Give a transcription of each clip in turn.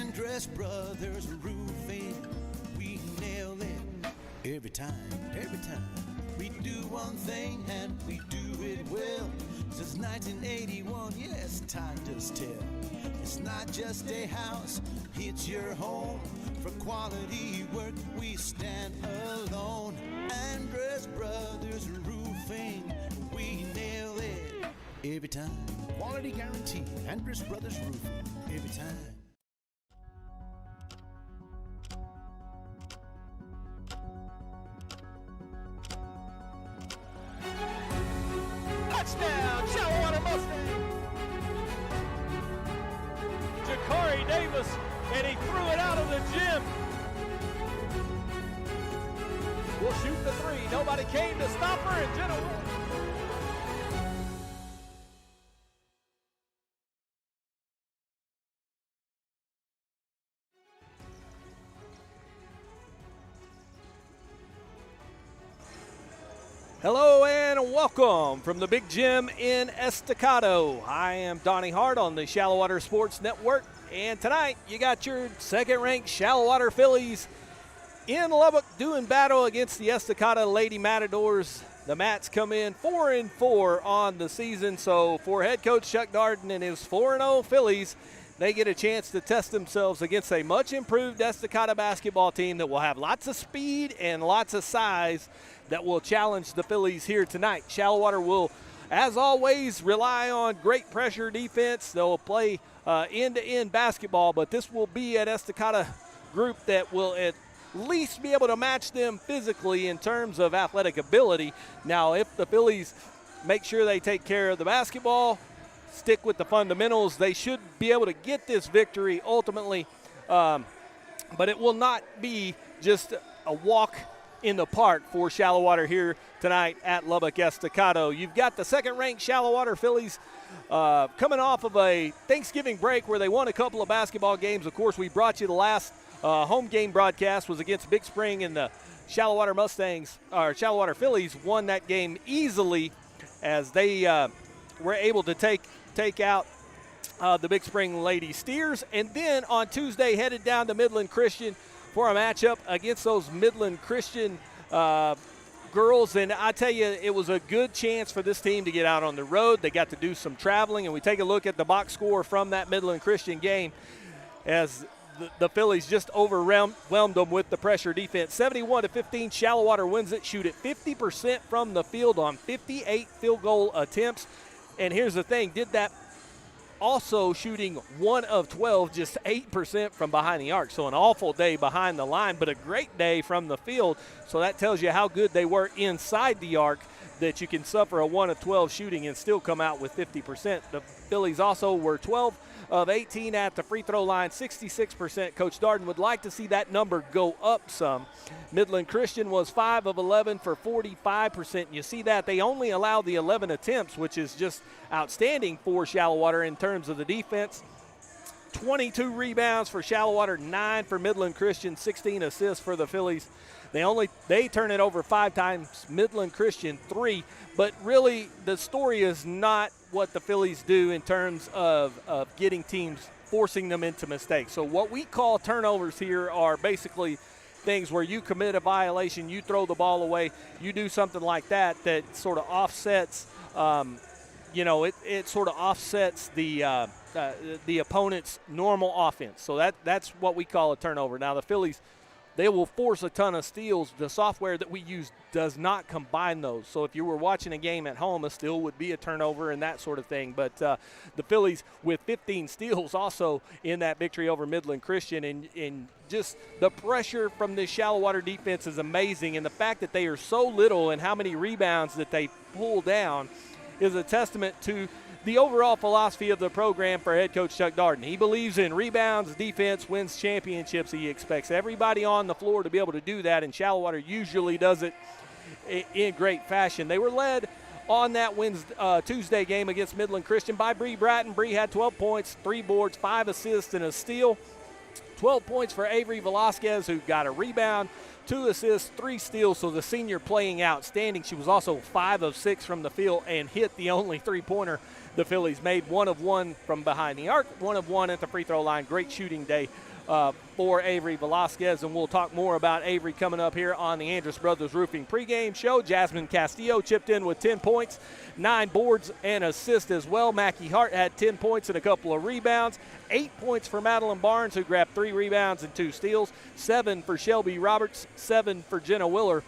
Andress Brothers Roofing, we nail it every time. We do one thing and we do it well. Since 1981, yes, time does tell. It's not just a house, it's your home. For quality work, we stand alone. Andress Brothers Roofing, we nail it every time. Quality guarantee, Andress Brothers Roofing, every time. Touchdown, Shallowater Mustang! Jakari Davis, and he threw it out of the gym. We'll shoot the three. Nobody came to stop her, and Jenna won. Hello and welcome from the big gym in Estacado. I am Donnie Hart on the Shallowater Sports Network, and tonight you got your second-ranked Shallowater Fillies in Lubbock doing battle against the Estacado Lady Matadors. The Mats come in 4-4 on the season, so for head coach Chuck Darden and his 4-0 Fillies, they get a chance to test themselves against a much-improved Estacado basketball team that will have lots of speed and lots of size that will challenge the Fillies here tonight. Shallowater will, as always, rely on great pressure defense. They'll play end-to-end basketball, but this will be an Estacado group that will at least be able to match them physically in terms of athletic ability. Now, if the Fillies make sure they take care of the basketball, stick with the fundamentals, they should be able to get this victory ultimately. But it will not be just a walk in the park for Shallowater here tonight at Lubbock Estacado. You've got the second-ranked Shallowater Fillies coming off of a Thanksgiving break where they won a couple of basketball games. Of course, we brought you the last home game broadcast was against Big Spring, and the Shallowater Mustangs, or Shallowater Fillies, won that game easily as they were able to take out the Big Spring Lady Steers. And then on Tuesday, headed down to Midland Christian for a matchup against those Midland Christian girls. And I tell you, it was a good chance for this team to get out on the road. They got to do some traveling, and we take a look at the box score from that Midland Christian game as the Fillies just overwhelmed them with the pressure defense. 71-15, Shallowater wins it. Shoot at 50% from the field on 58 field goal attempts. And here's the thing, did that also shooting 1 of 12, just 8% from behind the arc. So an awful day behind the line, but a great day from the field. So that tells you how good they were inside the arc, that you can suffer a 1 of 12 shooting and still come out with 50%. The Fillies also were 12 of 18 at the free throw line, 66%. Coach Darden would like to see that number go up some. Midland Christian was 5 of 11 for 45%. And you see that they only allowed the 11 attempts, which is just outstanding for Shallowater in terms of the defense. 22 rebounds for Shallowater, 9 for Midland Christian, 16 assists for the Fillies. They turn it over 5 times, Midland Christian 3. But really, the story is not what the Fillies do in terms of getting teams, forcing them into mistakes. So what we call turnovers here are basically things where you commit a violation, you throw the ball away, you do something like that sort of offsets, it sort of offsets the opponent's normal offense. So that's what we call a turnover. Now the Fillies, they will force a ton of steals. The software that we use does not combine those. So if you were watching a game at home, a steal would be a turnover and that sort of thing. But the Fillies with 15 steals also in that victory over Midland Christian. And just the pressure from this Shallowater defense is amazing. And the fact that they are so little and how many rebounds that they pull down is a testament to the overall philosophy of the program for head coach Chuck Darden. He believes in rebounds, defense, wins championships. He expects everybody on the floor to be able to do that, and Shallowater usually does it in great fashion. They were led on that Tuesday game against Midland Christian by Bree Bratton. Bree had 12 points, 3 boards, 5 assists, and a steal. 12 points for Avery Velasquez, who got a rebound, 2 assists, 3 steals, so the senior playing outstanding. She was also 5 of 6 from the field and hit the only three-pointer the Phillies made. 1 of 1 from behind the arc, 1 of 1 at the free throw line. Great shooting day for Avery Velasquez, and we'll talk more about Avery coming up here on the Andrus Brothers Roofing pregame show. Jasmine Castillo chipped in with 10 points, 9 boards and assists as well. Mackie Hart had 10 points and a couple of rebounds. 8 points for Madeline Barnes, who grabbed 3 rebounds and 2 steals. 7 for Shelby Roberts, 7 for Jenna Willer.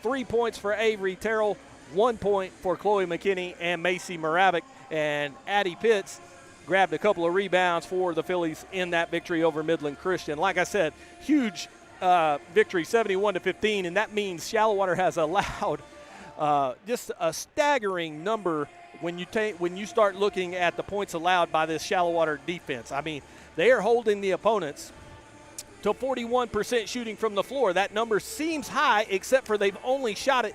3 points for Avery Terrell, 1 point for Chloe McKinney and Macy Moravik. And Addie Pitts grabbed a couple of rebounds for the Phillies in that victory over Midland Christian. Like I said, huge victory, 71-15, and that means Shallowater has allowed just a staggering number when you start looking at the points allowed by this Shallowater defense. I mean, they are holding the opponents to 41% shooting from the floor. That number seems high, except for they've only shot it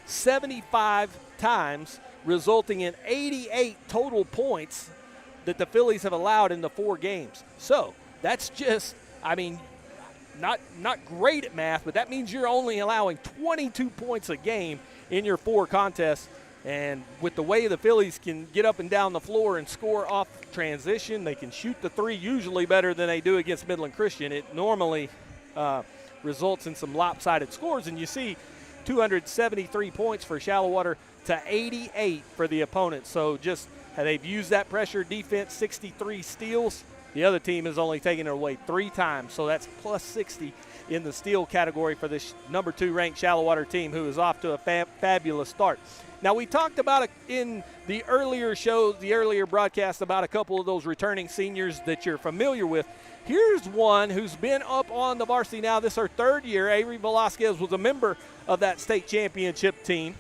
75 times, resulting in 88 total points that the Phillies have allowed in the 4 games. So that's just, I mean, not great at math, but that means you're only allowing 22 points a game in your 4 contests. And with the way the Phillies can get up and down the floor and score off transition, they can shoot the 3 usually better than they do against Midland Christian. It normally results in some lopsided scores, and you see 273 points for Shallowater to 88 for the opponent. So just they've used that pressure defense, 63 steals. The other team has only taken it away 3 times, so that's plus 60 in the steal category for this number 2 ranked Shallowater team, who is off to a fabulous start. Now, we talked about in the earlier show, the earlier broadcast, about a couple of those returning seniors that you're familiar with. Here's one who's been up on the varsity now. This is her 3rd year. Avery Velasquez was a member of that state championship team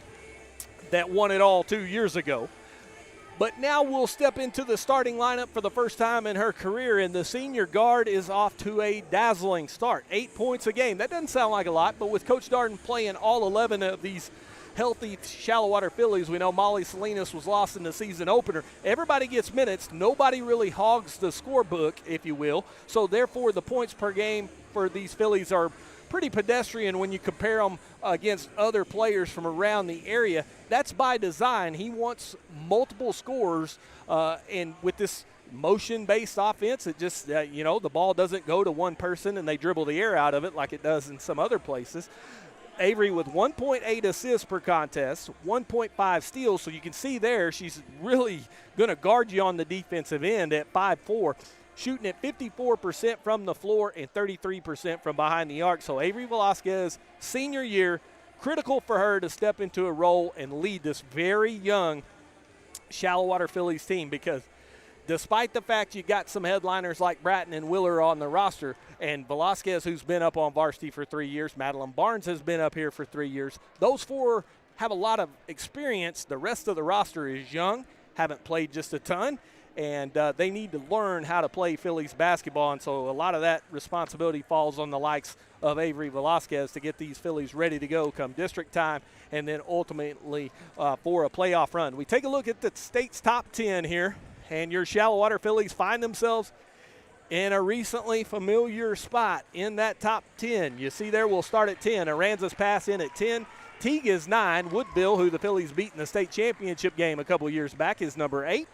that won it all 2 years ago. But now we'll step into the starting lineup for the first time in her career, and the senior guard is off to a dazzling start. 8 points a game. That doesn't sound like a lot, but with Coach Darden playing all 11 of these healthy Shallowater Phillies, we know Molly Salinas was lost in the season opener. Everybody gets minutes. Nobody really hogs the scorebook, if you will. So, therefore, the points per game for these Phillies are pretty pedestrian when you compare them against other players from around the area. That's by design. He wants multiple scores, and with this motion-based offense, it just, the ball doesn't go to one person and they dribble the air out of it like it does in some other places. Avery with 1.8 assists per contest, 1.5 steals, so you can see there she's really going to guard you on the defensive end at 5'4", shooting at 54% from the floor and 33% from behind the arc. So Avery Velasquez, senior year, critical for her to step into a role and lead this very young Shallowater Phillies team, because despite the fact you got some headliners like Bratton and Willer on the roster, and Velasquez, who's been up on varsity for 3 years, Madeline Barnes has been up here for 3 years, those 4 have a lot of experience. The rest of the roster is young, haven't played just a ton, and they need to learn how to play Phillies basketball, and so a lot of that responsibility falls on the likes of Avery Velasquez to get these Phillies ready to go come district time, and then ultimately for a playoff run. We take a look at the state's top 10 here, and your Shallowater Phillies find themselves in a recently familiar spot in that top 10. You see there, we'll start at 10. Aranza's pass in at 10. Teague is 9. Woodville, who the Phillies beat in the state championship game a couple years back, is number 8.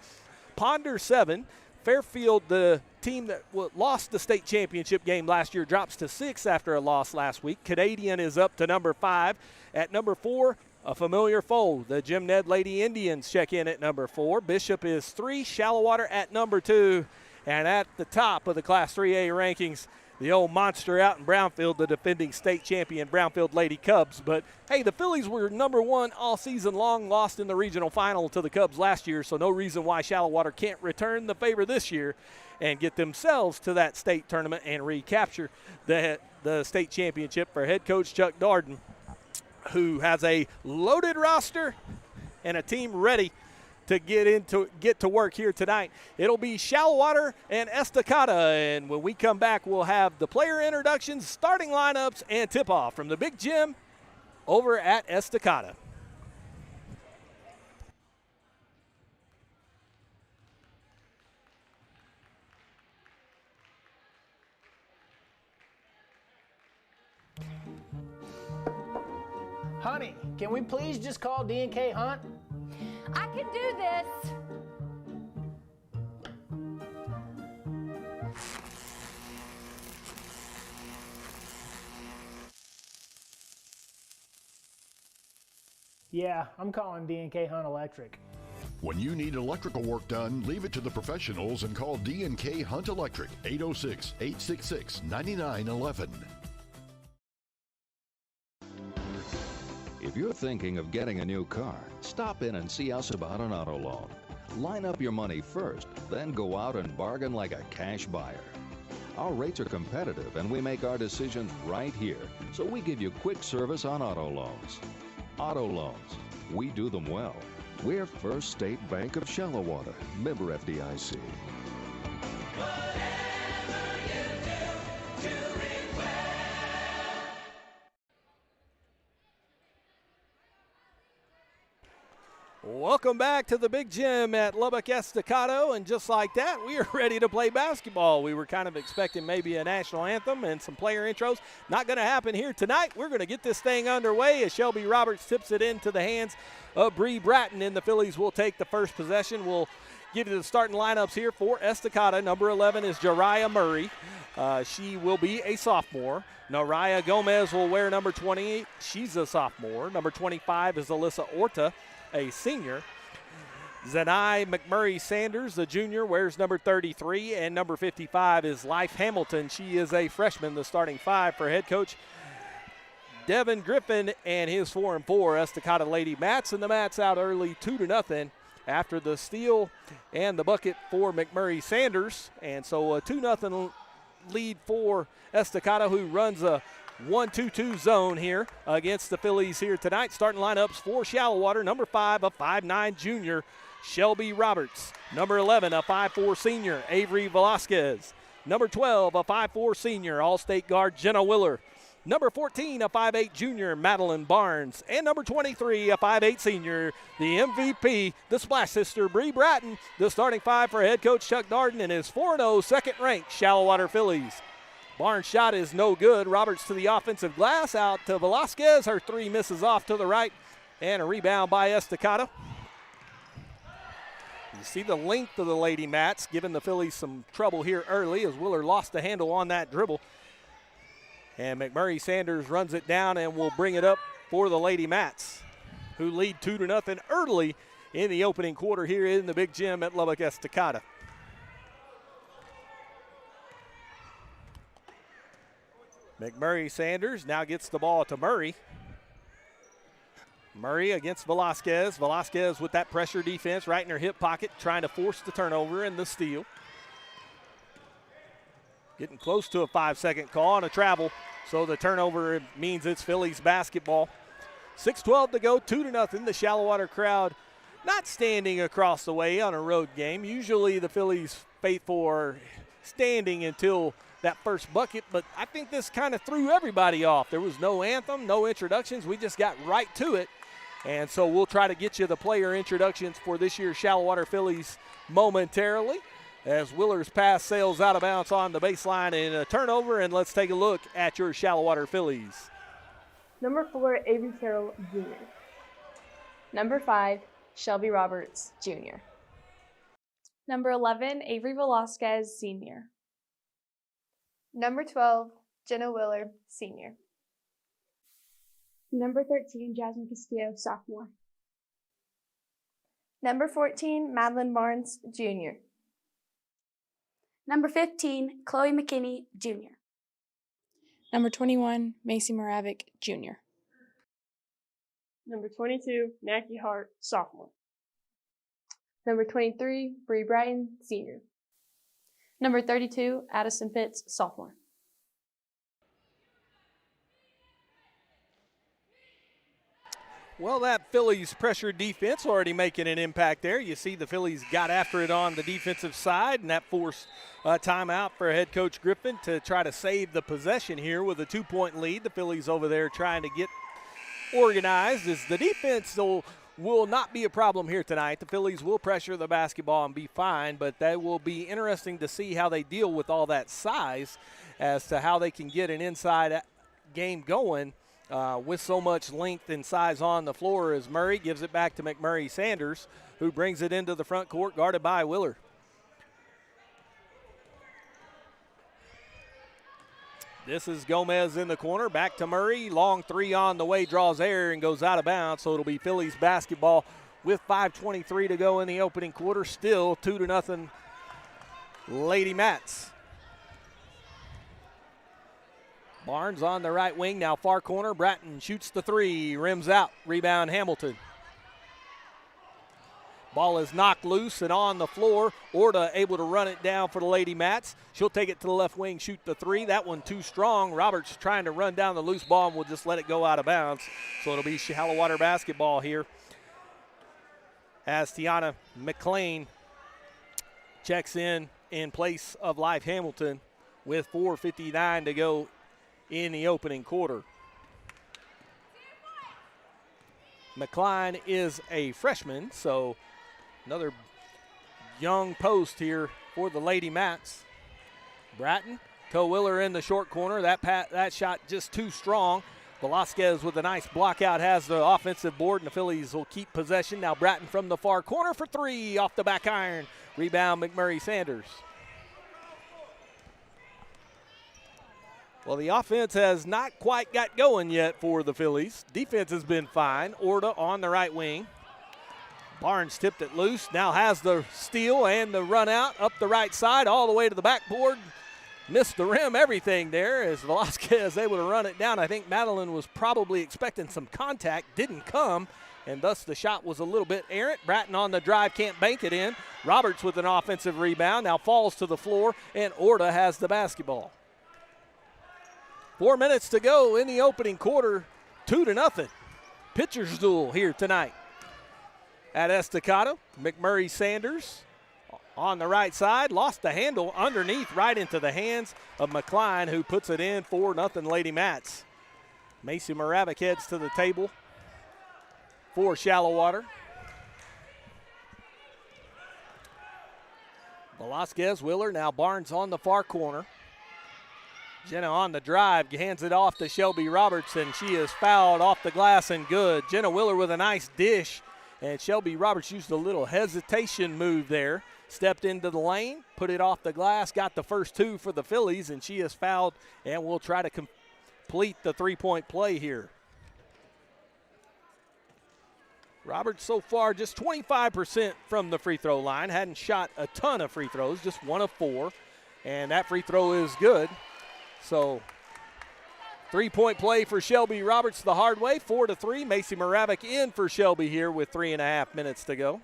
Ponder 7. Fairfield, the team that lost the state championship game last year, drops to 6 after a loss last week. Canadian is up to number 5. At number 4, a familiar foe, the Jim Ned Lady Indians check in at number 4. Bishop is 3. Shallowater at number 2. And at the top of the Class 3A rankings, the old monster out in Brownfield, the defending state champion Brownfield Lady Cubs. But, hey, the Phillies were number 1 all season long, lost in the regional final to the Cubs last year, so no reason why Shallowater can't return the favor this year and get themselves to that state tournament and recapture the state championship for head coach Chuck Darden, who has a loaded roster and a team ready to get to work here tonight. It'll be Shallowater and Estacado, and when we come back, we'll have the player introductions, starting lineups, and tip-off from the big gym over at Estacado. Honey, can we please just call D&K Hunt? I can do this. Yeah, I'm calling D&K Hunt Electric. When you need electrical work done, leave it to the professionals and call D&K Hunt Electric, 806-866-9911. If you're thinking of getting a new car, stop in and see us about an auto loan. Line up your money first, then go out and bargain like a cash buyer. Our rates are competitive and we make our decisions right here, so we give you quick service on auto loans. Auto loans, we do them well. We're First State Bank of Shallowater, member FDIC. Welcome back to the Big Gym at Lubbock, Estacado, and just like that, we are ready to play basketball. We were kind of expecting maybe a national anthem and some player intros. Not going to happen here tonight. We're going to get this thing underway as Shelby Roberts tips it into the hands of Bree Bratton, and the Phillies will take the first possession. We'll give you the starting lineups here for Estacado. Number 11 is Jariah Murray. She will be a sophomore. Naraya Gomez will wear number 20. She's a sophomore. Number 25 is Alyssa Orta, a senior. Zanai McMurray Sanders, the junior, wears number 33, and number 55 is Life Hamilton. She is a freshman, the starting five for head coach Devin Griffin and his 4-4 Estacado Lady Mats, and the Mats out early 2-0 after the steal and the bucket for McMurray Sanders. And so a 2-0 lead for Estacado, who runs a 1-2-2 zone here against the Phillies here tonight. Starting lineups for Shallowater. Number 5, a 5'9 junior, Shelby Roberts. Number 11, a 5'4 senior, Avery Velasquez. Number 12, a 5'4 senior, All-State guard, Jenna Willer. Number 14, a 5'8 junior, Madeline Barnes. And number 23, a 5'8 senior, the MVP, the Splash Sister, Bree Bratton. The starting five for head coach Chuck Darden and his 4-0 second-ranked Shallowater Phillies. Barnes' shot is no good. Roberts to the offensive glass, out to Velasquez. Her three misses off to the right, and a rebound by Estacado. You see the length of the Lady Mats, giving the Phillies some trouble here early as Willer lost the handle on that dribble. And McMurray Sanders runs it down and will bring it up for the Lady Mats, who lead 2-0 early in the opening quarter here in the Big Gym at Lubbock Estacado. McMurray Sanders now gets the ball to Murray. Murray against Velasquez. Velasquez with that pressure defense right in her hip pocket, trying to force the turnover and the steal. Getting close to a 5-second call on a travel, so the turnover means it's Phillies basketball. 6:12 to go, 2-0. The Shallowater crowd not standing across the way on a road game. Usually the Phillies faithful are standing until that first bucket, but I think this kind of threw everybody off. There was no anthem, no introductions. We just got right to it. And so we'll try to get you the player introductions for this year's Shallowater Phillies momentarily as Willer's pass sails out of bounds on the baseline and a turnover. And let's take a look at your Shallowater Phillies. Number 4, Avery Carroll, Jr. Number 5, Shelby Roberts, Jr. Number 11, Avery Velasquez, Senior. Number 12, Jenna Willer, Senior. Number 13, Jasmine Castillo, Sophomore. Number 14, Madeline Barnes, Jr. Number 15, Chloe McKinney, Jr. Number 21, Macy Moravik, Jr. Number 22, Mackie Hart, Sophomore. Number 23, Bree Bratton, Senior. Number 32, Addison Pitts, Sophomore. Well, that Phillies pressure defense already making an impact there. You see the Phillies got after it on the defensive side, and that forced a timeout for head coach Griffin to try to save the possession here with a 2-point lead. The Phillies over there trying to get organized as the defense will not be a problem here tonight. The Phillies will pressure the basketball and be fine, but that will be interesting to see how they deal with all that size as to how they can get an inside game going with so much length and size on the floor as Murray gives it back to McMurray Sanders, who brings it into the front court guarded by Willer. This is Gomez in the corner, back to Murray. Long three on the way, draws air and goes out of bounds. So it'll be Phillies basketball with 5:23 to go in the opening quarter. Still 2-0 Lady Mats. Barnes on the right wing, now far corner. Bratton shoots the three, rims out, rebound Hamilton. Ball is knocked loose and on the floor. Orta able to run it down for the Lady Mats. She'll take it to the left wing, shoot the three. That one too strong. Roberts trying to run down the loose ball and will just let it go out of bounds. So it'll be Shallowater basketball here as Tiana McLean checks in place of Life Hamilton with 4:59 to go in the opening quarter. McLean is a freshman, so another young post here for the Lady Mats. Bratton, Toe-Willer in the short corner. That shot just too strong. Velasquez with a nice block out has the offensive board, and the Phillies will keep possession. Now Bratton from the far corner for three off the back iron. Rebound McMurray Sanders. Well, the offense has not quite got going yet for the Phillies. Defense has been fine. Orta on the right wing. Barnes tipped it loose. Now has the steal and the run out up the right side all the way to the backboard. Missed the rim, everything there as Velasquez able to run it down. I think Madeline was probably expecting some contact, didn't come, and thus the shot was a little bit errant. Bratton on the drive, can't bank it in. Roberts with an offensive rebound, now falls to the floor, and Orta has the basketball. 4 minutes to go in the opening quarter, 2-0. Pitcher's duel here tonight at Estacado. McMurray Sanders on the right side, lost the handle underneath right into the hands of McLean, who puts it in 4-0 Lady Mats. Macy Moravec heads to the table for Shallowater. Velasquez, Willer, now Barnes on the far corner. Jenna on the drive, hands it off to Shelby Roberts, and she is fouled off the glass and good. Jenna Willer with a nice dish, and Shelby Roberts used a little hesitation move there. Stepped into the lane, put it off the glass, got the first two for the Phillies, and she is fouled, and will try to complete the three-point play here. Roberts so far just 25% from the free throw line. Hadn't shot a ton of free throws, just 1 of 4, and that free throw is good. So, three-point play for Shelby Roberts the hard way, 4-3. Macy Moravec in for Shelby here with 3.5 minutes to go.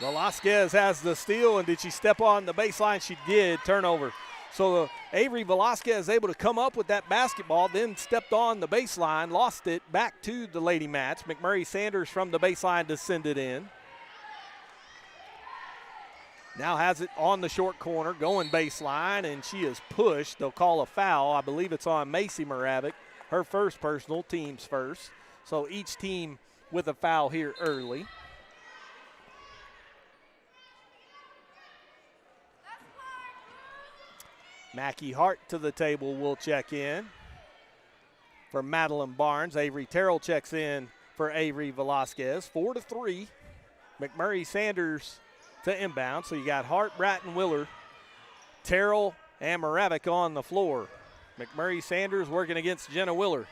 Velasquez has the steal, and did she step on the baseline? She did. Turnover. So Avery Velasquez able to come up with that basketball, then stepped on the baseline, lost it back to the Lady Mats. McMurray Sanders from the baseline descended in. Now has it on the short corner, going baseline, and she is pushed. They'll call a foul. I believe it's on Macy Moravec, her first personal, team's first. So each team with a foul here early. Mackie Hart to the table will check in for Madeline Barnes. Avery Terrell checks in for Avery Velasquez. 4-3. McMurray Sanders to inbound. So you got Hart, Bratton, Willer, Terrell, and Moravec on the floor. McMurray Sanders working against Jenna Willer.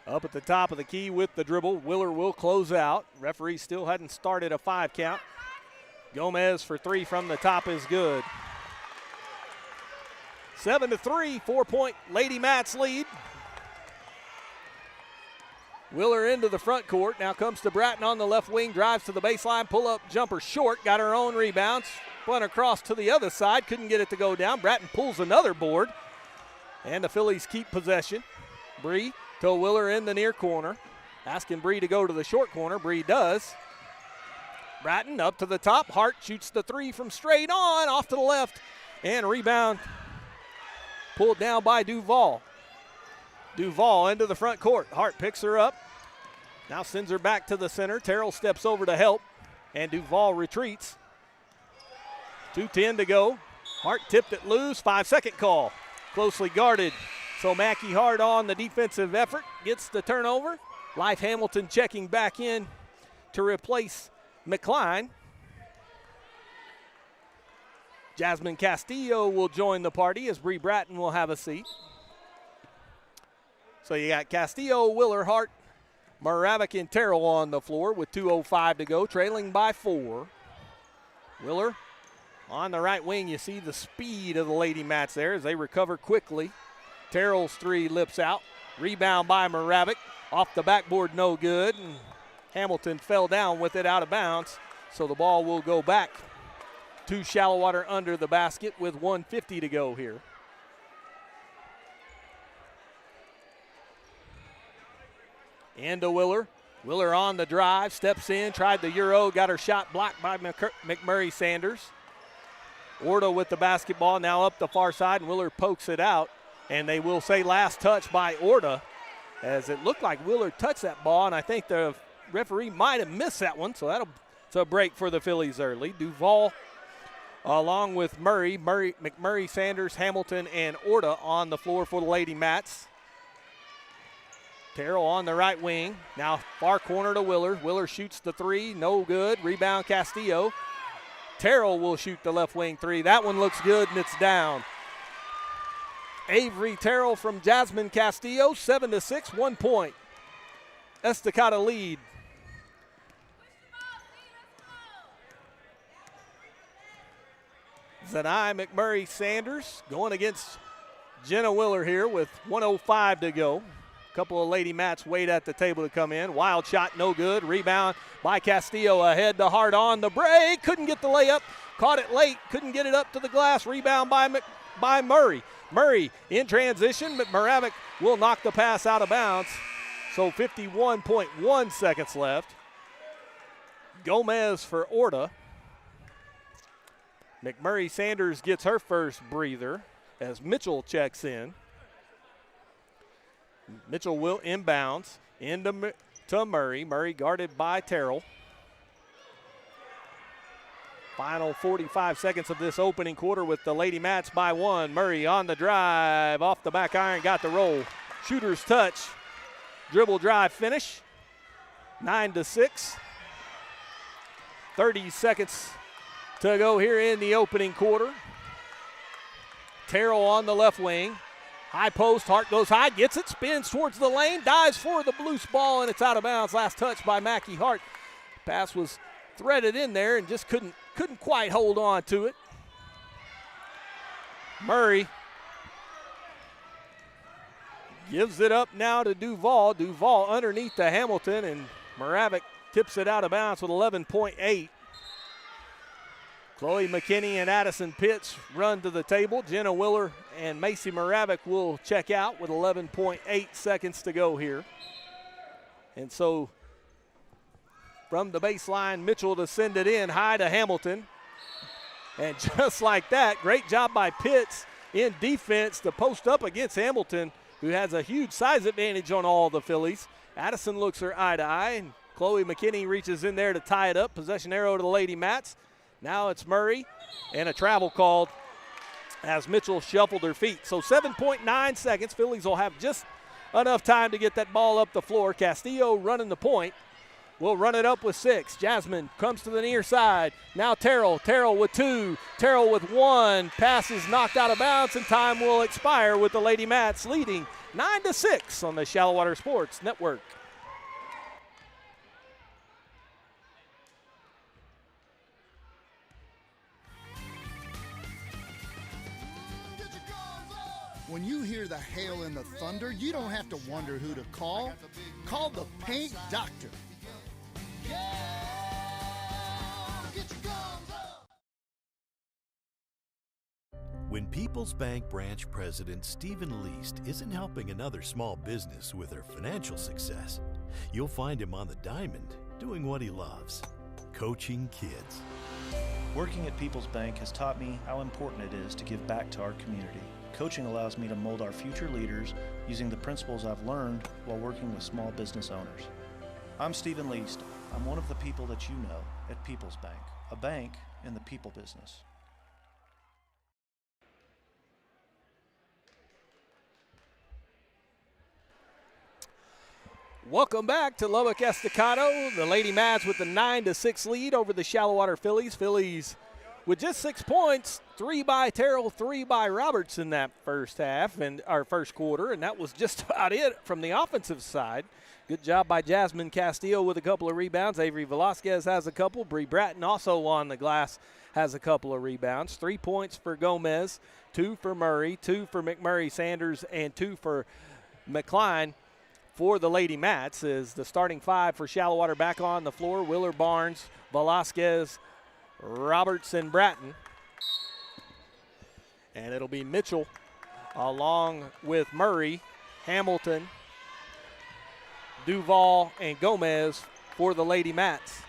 Up at the top of the key with the dribble. Willer will close out. Referee still hadn't started a 5 count. Gomez for 3 from the top is good. 7-3, 4-point Lady Mats lead. Willer into the front court. Now comes to Bratton on the left wing, drives to the baseline, pull-up jumper short, got her own rebound, spun across to the other side, couldn't get it to go down. Bratton pulls another board, and the Phillies keep possession. Bree to Willer in the near corner, asking Bree to go to the short corner. Bree does. Bratton up to the top. Hart shoots the 3 from straight on, off to the left, and rebound pulled down by Duval. Duval into the front court. Hart picks her up. Now sends her back to the center. Terrell steps over to help, and Duval retreats. 2:10 to go. Hart tipped it loose. 5-second call. Closely guarded. So Mackey Hart on the defensive effort, gets the turnover. Life Hamilton checking back in to replace McCline. Jasmine Castillo will join the party as Bree Bratton will have a seat. So you got Castillo, Willer, Hart, Moravec, and Terrell on the floor with 2:05 to go, trailing by 4. Willer on the right wing. You see the speed of the Lady Mats there as they recover quickly. Terrell's three lips out. Rebound by Moravec. Off the backboard, no good. And Hamilton fell down with it out of bounds. So the ball will go back to Shallowater under the basket with 1:50 to go here. Into Willer. Willer on the drive, steps in, tried the Euro, got her shot blocked by McMurray Sanders. Orta with the basketball, now up the far side, and Willer pokes it out. And they will say last touch by Orta, as it looked like Willer touched that ball, and I think the referee might have missed that one, so it's a break for the Phillies early. Duval along with McMurray, Sanders, Hamilton, and Orta on the floor for the Lady Mats. Terrell on the right wing. Now far corner to Willer. Willer shoots the three. No good. Rebound Castillo. Terrell will shoot the left wing three. That one looks good, and it's down. Avery Terrell from Jasmine Castillo. 7-6, 1 point. Estacado lead. Zanai McMurray Sanders going against Jenna Willer here with 1:05 to go. Couple of Lady Mats wait at the table to come in. Wild shot, no good. Rebound by Castillo ahead to Hart on the break. Couldn't get the layup. Caught it late. Couldn't get it up to the glass. Rebound by Murray. Murray in transition, but Moravec will knock the pass out of bounds. So 51.1 seconds left. Gomez for Orta. McMurray Sanders gets her first breather as Mitchell checks in. Mitchell will inbounds into Murray. Murray guarded by Terrell. Final 45 seconds of this opening quarter with the Lady Mats by 1. Murray on the drive, off the back iron, got the roll. Shooter's touch, dribble drive finish. 9-6. 30 seconds to go here in the opening quarter. Terrell on the left wing. High post, Hart goes high, gets it, spins towards the lane, dives for the loose ball, and it's out of bounds. Last touch by Mackey Hart. Pass was threaded in there and just couldn't quite hold on to it. Murray gives it up now to Duval. Duval underneath to Hamilton, and Moravec tips it out of bounds with 11.8. Chloe McKinney and Addison Pitts run to the table. Jenna Willer and Macy Moravec will check out with 11.8 seconds to go here. And so from the baseline, Mitchell to send it in high to Hamilton. And just like that, great job by Pitts in defense to post up against Hamilton, who has a huge size advantage on all the Phillies. Addison looks her eye to eye, and Chloe McKinney reaches in there to tie it up. Possession arrow to the Lady Mats. Now it's Murray, and a travel called as Mitchell shuffled her feet. So 7.9 seconds. Phillies will have just enough time to get that ball up the floor. Castillo running the point. Will run it up with 6. Jasmine comes to the near side. Now Terrell with 2. Terrell with 1. Pass is knocked out of bounds, and time will expire with the Lady Mats leading 9-6 on the Shallowater Sports Network. When you hear the hail and the thunder, you don't have to wonder who to call. Call the Paint Doctor. When People's Bank branch president Stephen Least isn't helping another small business with their financial success, you'll find him on the diamond doing what he loves, coaching kids. Working at People's Bank has taught me how important it is to give back to our community. Coaching allows me to mold our future leaders using the principles I've learned while working with small business owners. I'm Stephen Least. I'm one of the people that you know at People's Bank, a bank in the people business. Welcome back to Lubbock Estacado. The Lady Mats with the 9-6 lead over the Shallowater Phillies. Phillies with just 6 points, 3 by Terrell, 3 by Roberts in that first half and our first quarter, and that was just about it from the offensive side. Good job by Jasmine Castillo with a couple of rebounds. Avery Velasquez has a couple. Bree Bratton also on the glass has a couple of rebounds. 3 points for Gomez, 2 for Murray, 2 for McMurray Sanders, and 2 for McCline. For the Lady Mats is the starting 5 for Shallowater back on the floor. Willer, Barnes, Velasquez, Roberts, and Bratton. And it'll be Mitchell along with Murray, Hamilton, Duval, and Gomez for the Lady Mats.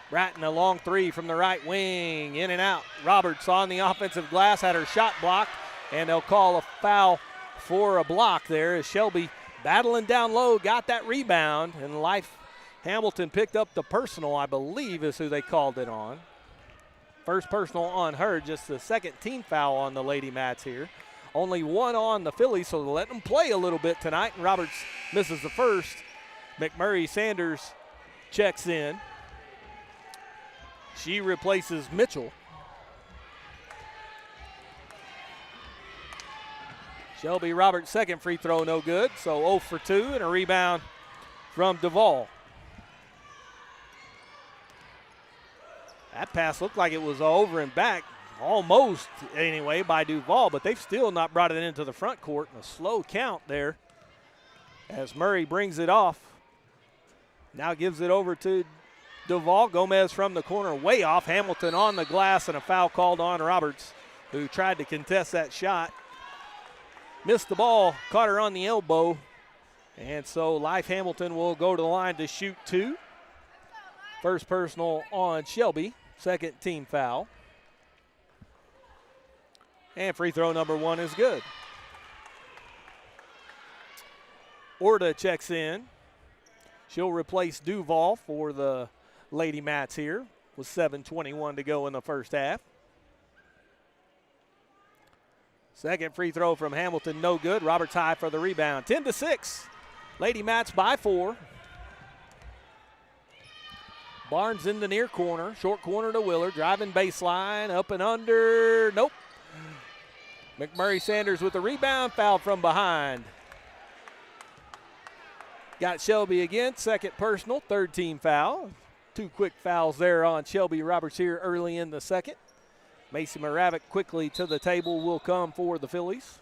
Bratton a long 3 from the right wing, in and out. Roberts on the offensive glass, had her shot blocked, and they'll call a foul for a block there as Shelby battling down low, got that rebound, and Life Hamilton picked up the personal, I believe is who they called it on. First personal on her, just the second team foul on the Lady Mats here. Only 1 on the Phillies, so they'll let them play a little bit tonight, and Roberts misses the first. McMurray Sanders checks in. She replaces Mitchell. Shelby Roberts' second free throw, no good. So 0 for 2 and a rebound from Duval. That pass looked like it was over and back, almost anyway, by Duval, but they've still not brought it into the front court. And a slow count there as Murray brings it off. Now gives it over to Duval. Gomez from the corner, way off. Hamilton on the glass, and a foul called on Roberts, who tried to contest that shot. Missed the ball, caught her on the elbow, and so Life Hamilton will go to the line to shoot 2. First personal on Shelby, second team foul. And free throw number 1 is good. Orta checks in. She'll replace Duval for the Lady Mats here with 7:21 to go in the first half. Second free throw from Hamilton, no good. Roberts high for the rebound. 10-6. Lady Mats by 4. Barnes in the near corner. Short corner to Willer. Driving baseline. Up and under. Nope. McMurray Sanders with the rebound. Foul from behind. Got Shelby again. Second personal. Third team foul. 2 quick fouls there on Shelby Roberts here early in the second. Macy Moravec quickly to the table will come for the Phillies.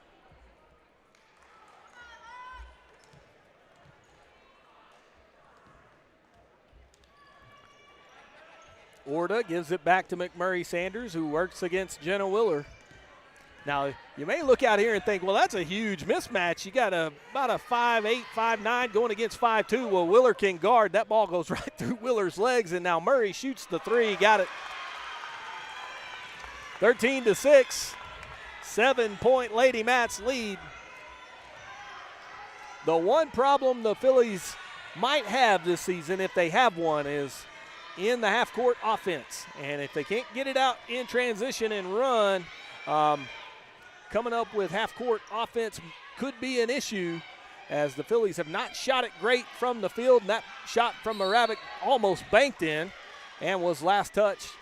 Orta gives it back to McMurray Sanders, who works against Jenna Willer. Now, you may look out here and think, well, that's a huge mismatch. You got about a 5'8", 5'9", going against 5'2". Well, Willer can guard. That ball goes right through Willer's legs, and now Murray shoots the 3. Got it. 13-6, 7-point Lady Mats lead. The one problem the Phillies might have this season, if they have one, is in the half-court offense. And if they can't get it out in transition and run, coming up with half-court offense could be an issue, as the Phillies have not shot it great from the field. And that shot from Moravec almost banked in and was last touched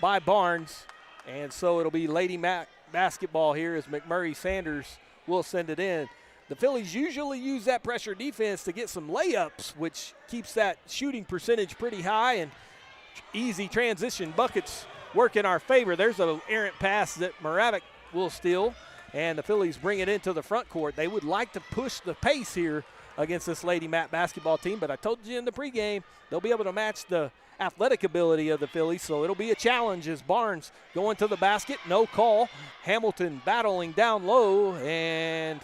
by Barnes. And so it'll be Lady Mac basketball here as McMurray Sanders will send it in. The Phillies usually use that pressure defense to get some layups, which keeps that shooting percentage pretty high, and easy transition buckets work in our favor. There's an errant pass that Moravec will steal, and the Phillies bring it into the front court. They would like to push the pace here against this Lady Mat basketball team, but I told you in the pregame they'll be able to match the athletic ability of the Phillies, so it'll be a challenge as Barnes going to the basket. No call. Hamilton battling down low, and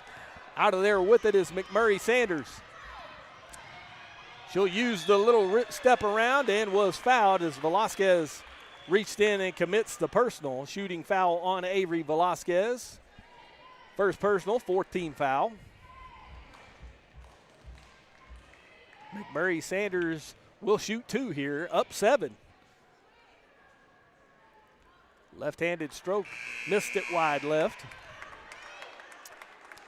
out of there with it is McMurray Sanders. She'll use the little step around and was fouled as Velasquez reached in and commits the personal. Shooting foul on Avery Velasquez. First personal, 14 foul. McMurray Sanders will shoot 2 here, up 7. Left-handed stroke, missed it wide left.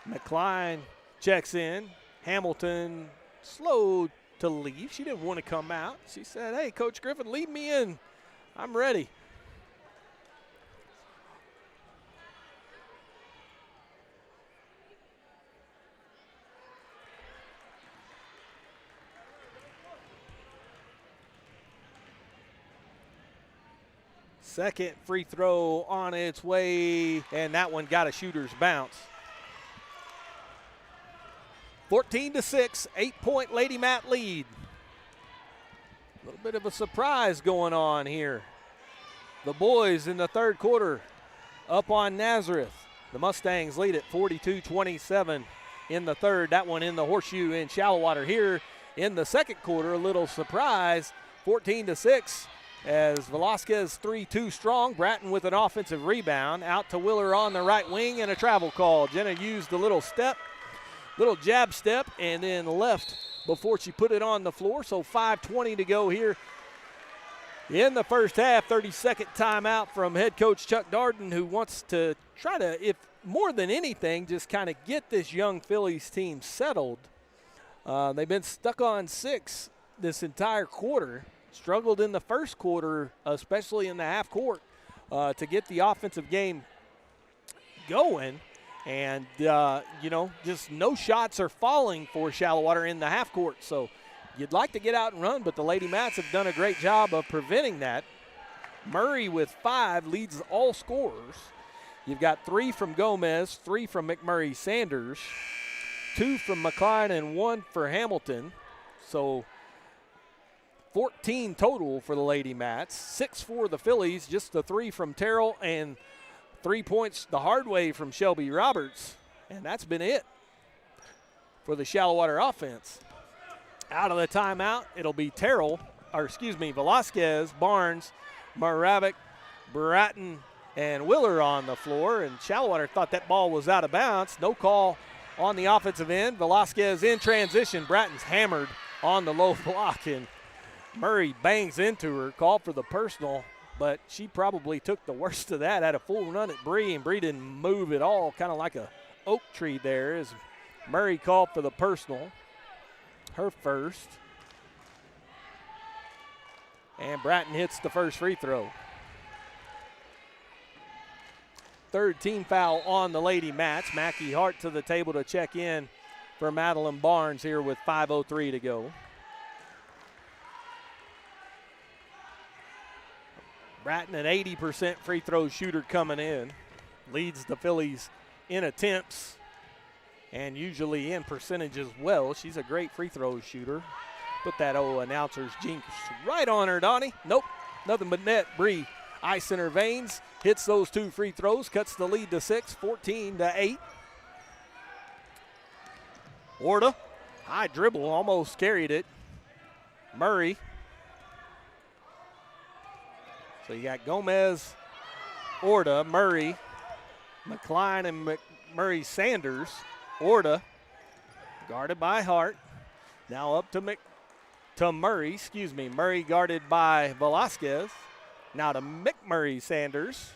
McCline checks in. Hamilton slow to leave. She didn't want to come out. She said, hey, Coach Griffin, lead me in. I'm ready. Second free throw on its way, and that one got a shooter's bounce. 14-6, 8-point Lady Matt lead. A little bit of a surprise going on here. The boys in the third quarter up on Nazareth. The Mustangs lead at 42-27 in the third. That one in the horseshoe in Shallowater. Here in the second quarter, a little surprise, 14-6. As Velasquez 3-2 strong. Bratton with an offensive rebound. Out to Willer on the right wing and a travel call. Jenna used a little jab step, and then left before she put it on the floor. So 5:20 to go here in the first half. 30-second timeout from head coach Chuck Darden, who wants to try to, if more than anything, just kind of get this young Phillies team settled. They've been stuck on 6 this entire quarter. Struggled in the first quarter, especially in the half court, to get the offensive game going. And, just no shots are falling for Shallowater in the half court. So you'd like to get out and run, but the Lady Mats have done a great job of preventing that. Murray with 5 leads all scorers. You've got 3 from Gomez, 3 from McMurray Sanders, 2 from McLean, and 1 for Hamilton. So 14 total for the Lady Mats, 6 for the Phillies, just the 3 from Terrell, and 3 points the hard way from Shelby Roberts. And that's been it for the Shallowater offense. Out of the timeout, it'll be Velasquez, Barnes, Moravec, Bratton, and Willer on the floor. And Shallowater thought that ball was out of bounds. No call on the offensive end. Velasquez in transition. Bratton's hammered on the low block, and Murray bangs into her, called for the personal, but she probably took the worst of that. Had a full run at Bree, and Bree didn't move at all, kind of like a oak tree there, as Murray called for the personal, her first. And Bratton hits the first free throw. Third team foul on the Lady Mats. Mackie Hart to the table to check in for Madeline Barnes here with 5:03 to go. Bratton, an 80% free throw shooter coming in. Leads the Phillies in attempts and usually in percentage as well. She's a great free throw shooter. Put that old announcer's jinx right on her, Donnie. Nope, nothing but net. Bree, ice in her veins, hits those 2 free throws, cuts the lead to 6, 14-8. Orta, high dribble, almost carried it. Murray. So you got Gomez, Orta, Murray, McLean, and McMurray Sanders. Orta guarded by Hart. Now up to Murray. Murray guarded by Velasquez. Now to McMurray Sanders.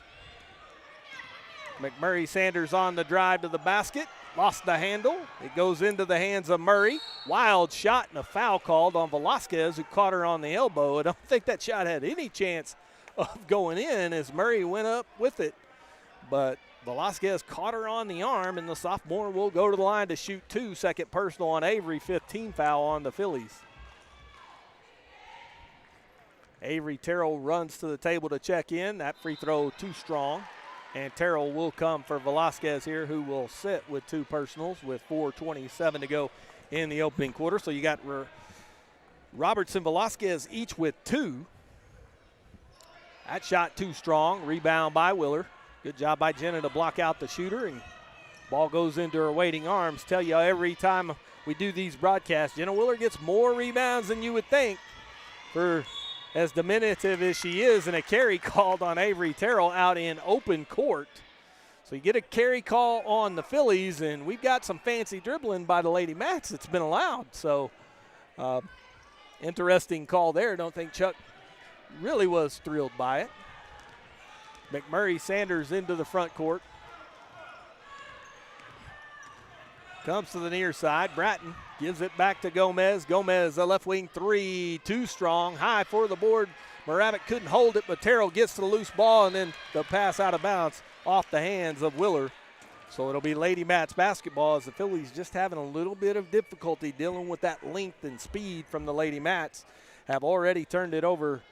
McMurray Sanders on the drive to the basket. Lost the handle. It goes into the hands of Murray. Wild shot and a foul called on Velasquez, who caught her on the elbow. I don't think that shot had any chance of going in as Murray went up with it. But Velasquez caught her on the arm, and the sophomore will go to the line to shoot 2. Second personal on Avery, 15 foul on the Phillies. Avery Terrell runs to the table to check in. That free throw too strong. And Terrell will come for Velasquez here, who will sit with 2 personals with 4:27 to go in the opening quarter. So you got Robertson, Velasquez each with 2. That shot too strong. Rebound by Willer. Good job by Jenna to block out the shooter, and ball goes into her waiting arms. Tell you every time we do these broadcasts, Jenna Willer gets more rebounds than you would think for as diminutive as she is, and a carry called on Avery Terrell out in open court. So you get a carry call on the Phillies, and we've got some fancy dribbling by the Lady Mats that's been allowed. So interesting call there. Don't think Chuck really was thrilled by it. McMurray Sanders into the front court. Comes to the near side. Bratton Gives it back to Gomez. Gomez, a left wing three, too strong. High for the board. Moravec couldn't hold it, but Terrell gets the loose ball, and then the pass out of bounds off the hands of Willer. So it'll be Lady Mats basketball as the Phillies just having a little bit of difficulty dealing with that length and speed from the Lady Mats. Have already turned it over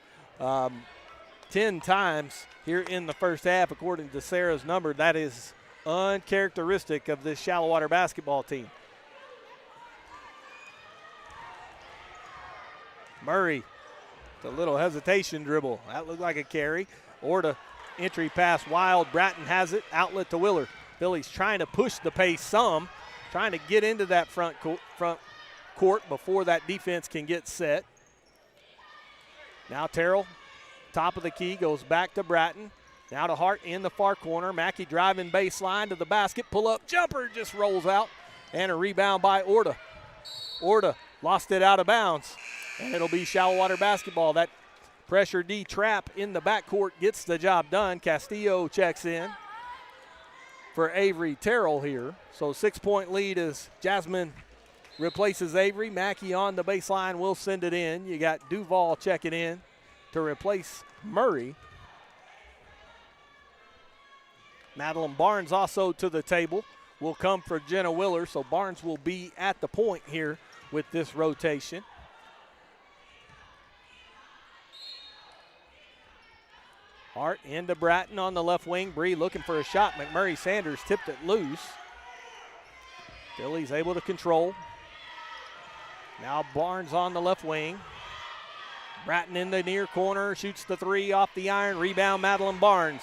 10 times here in the first half, according to Sarah's number. That is uncharacteristic of this Shallowater basketball team. Murray, the little hesitation dribble. That looked like a carry. Orta, entry pass wild. Bratton has it. Outlet to Willer. Phillies trying to push the pace some, trying to get into that front court before that defense can get set. Now Terrell, top of the key, goes back to Bratton. Now to Hart in the far corner. Mackey driving baseline to the basket. Pull-up jumper just rolls out. And a rebound by Orta. Orta lost it out of bounds. And it'll be Shallowater basketball. That pressure D trap in the backcourt gets the job done. Castillo checks in for Avery Terrell here. So 6-point lead as Jasmine replaces Avery. Mackey on the baseline will send it in. You got Duval checking in to replace Murray. Madeline Barnes also to the table. Will come for Jenna Willer. So Barnes will be at the point here with this rotation. Hart into Bratton on the left wing. Bree looking for a shot. McMurray Sanders tipped it loose. Phillies able to control. Now Barnes on the left wing. Bratton in the near corner. Shoots the three off the iron. Rebound Madeline Barnes.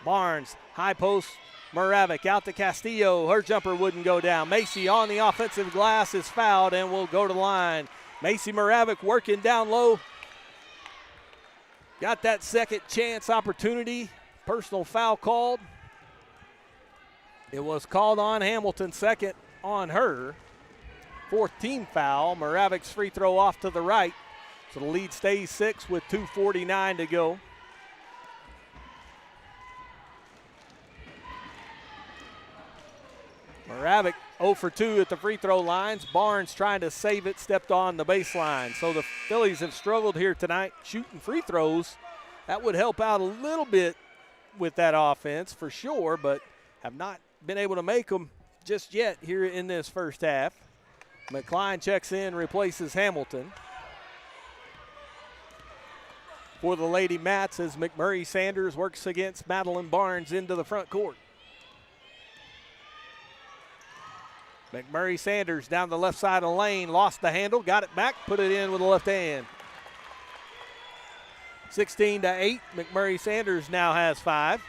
Barnes, high post. Moravec out to Castillo. Her jumper wouldn't go down. Macy on the offensive glass is fouled and will go to the line. Macy Moravec working down low. Got that second chance opportunity. Personal foul called. It was called on Hamilton, second on her. Fourth team foul. Moravec's free throw off to the right. So the lead stays 6 with 2:49 to go. Moravec 0 for 2 at the free throw lines. Barnes trying to save it, stepped on the baseline. So the Phillies have struggled here tonight shooting free throws. That would help out a little bit with that offense for sure, but have not been able to make them just yet here in this first half. McCline checks in, replaces Hamilton. For the Lady Mats as McMurray Sanders works against Madeline Barnes into the front court. McMurray Sanders down the left side of the lane, lost the handle, got it back, put it in with the left hand. 16-8, McMurray Sanders now has 5.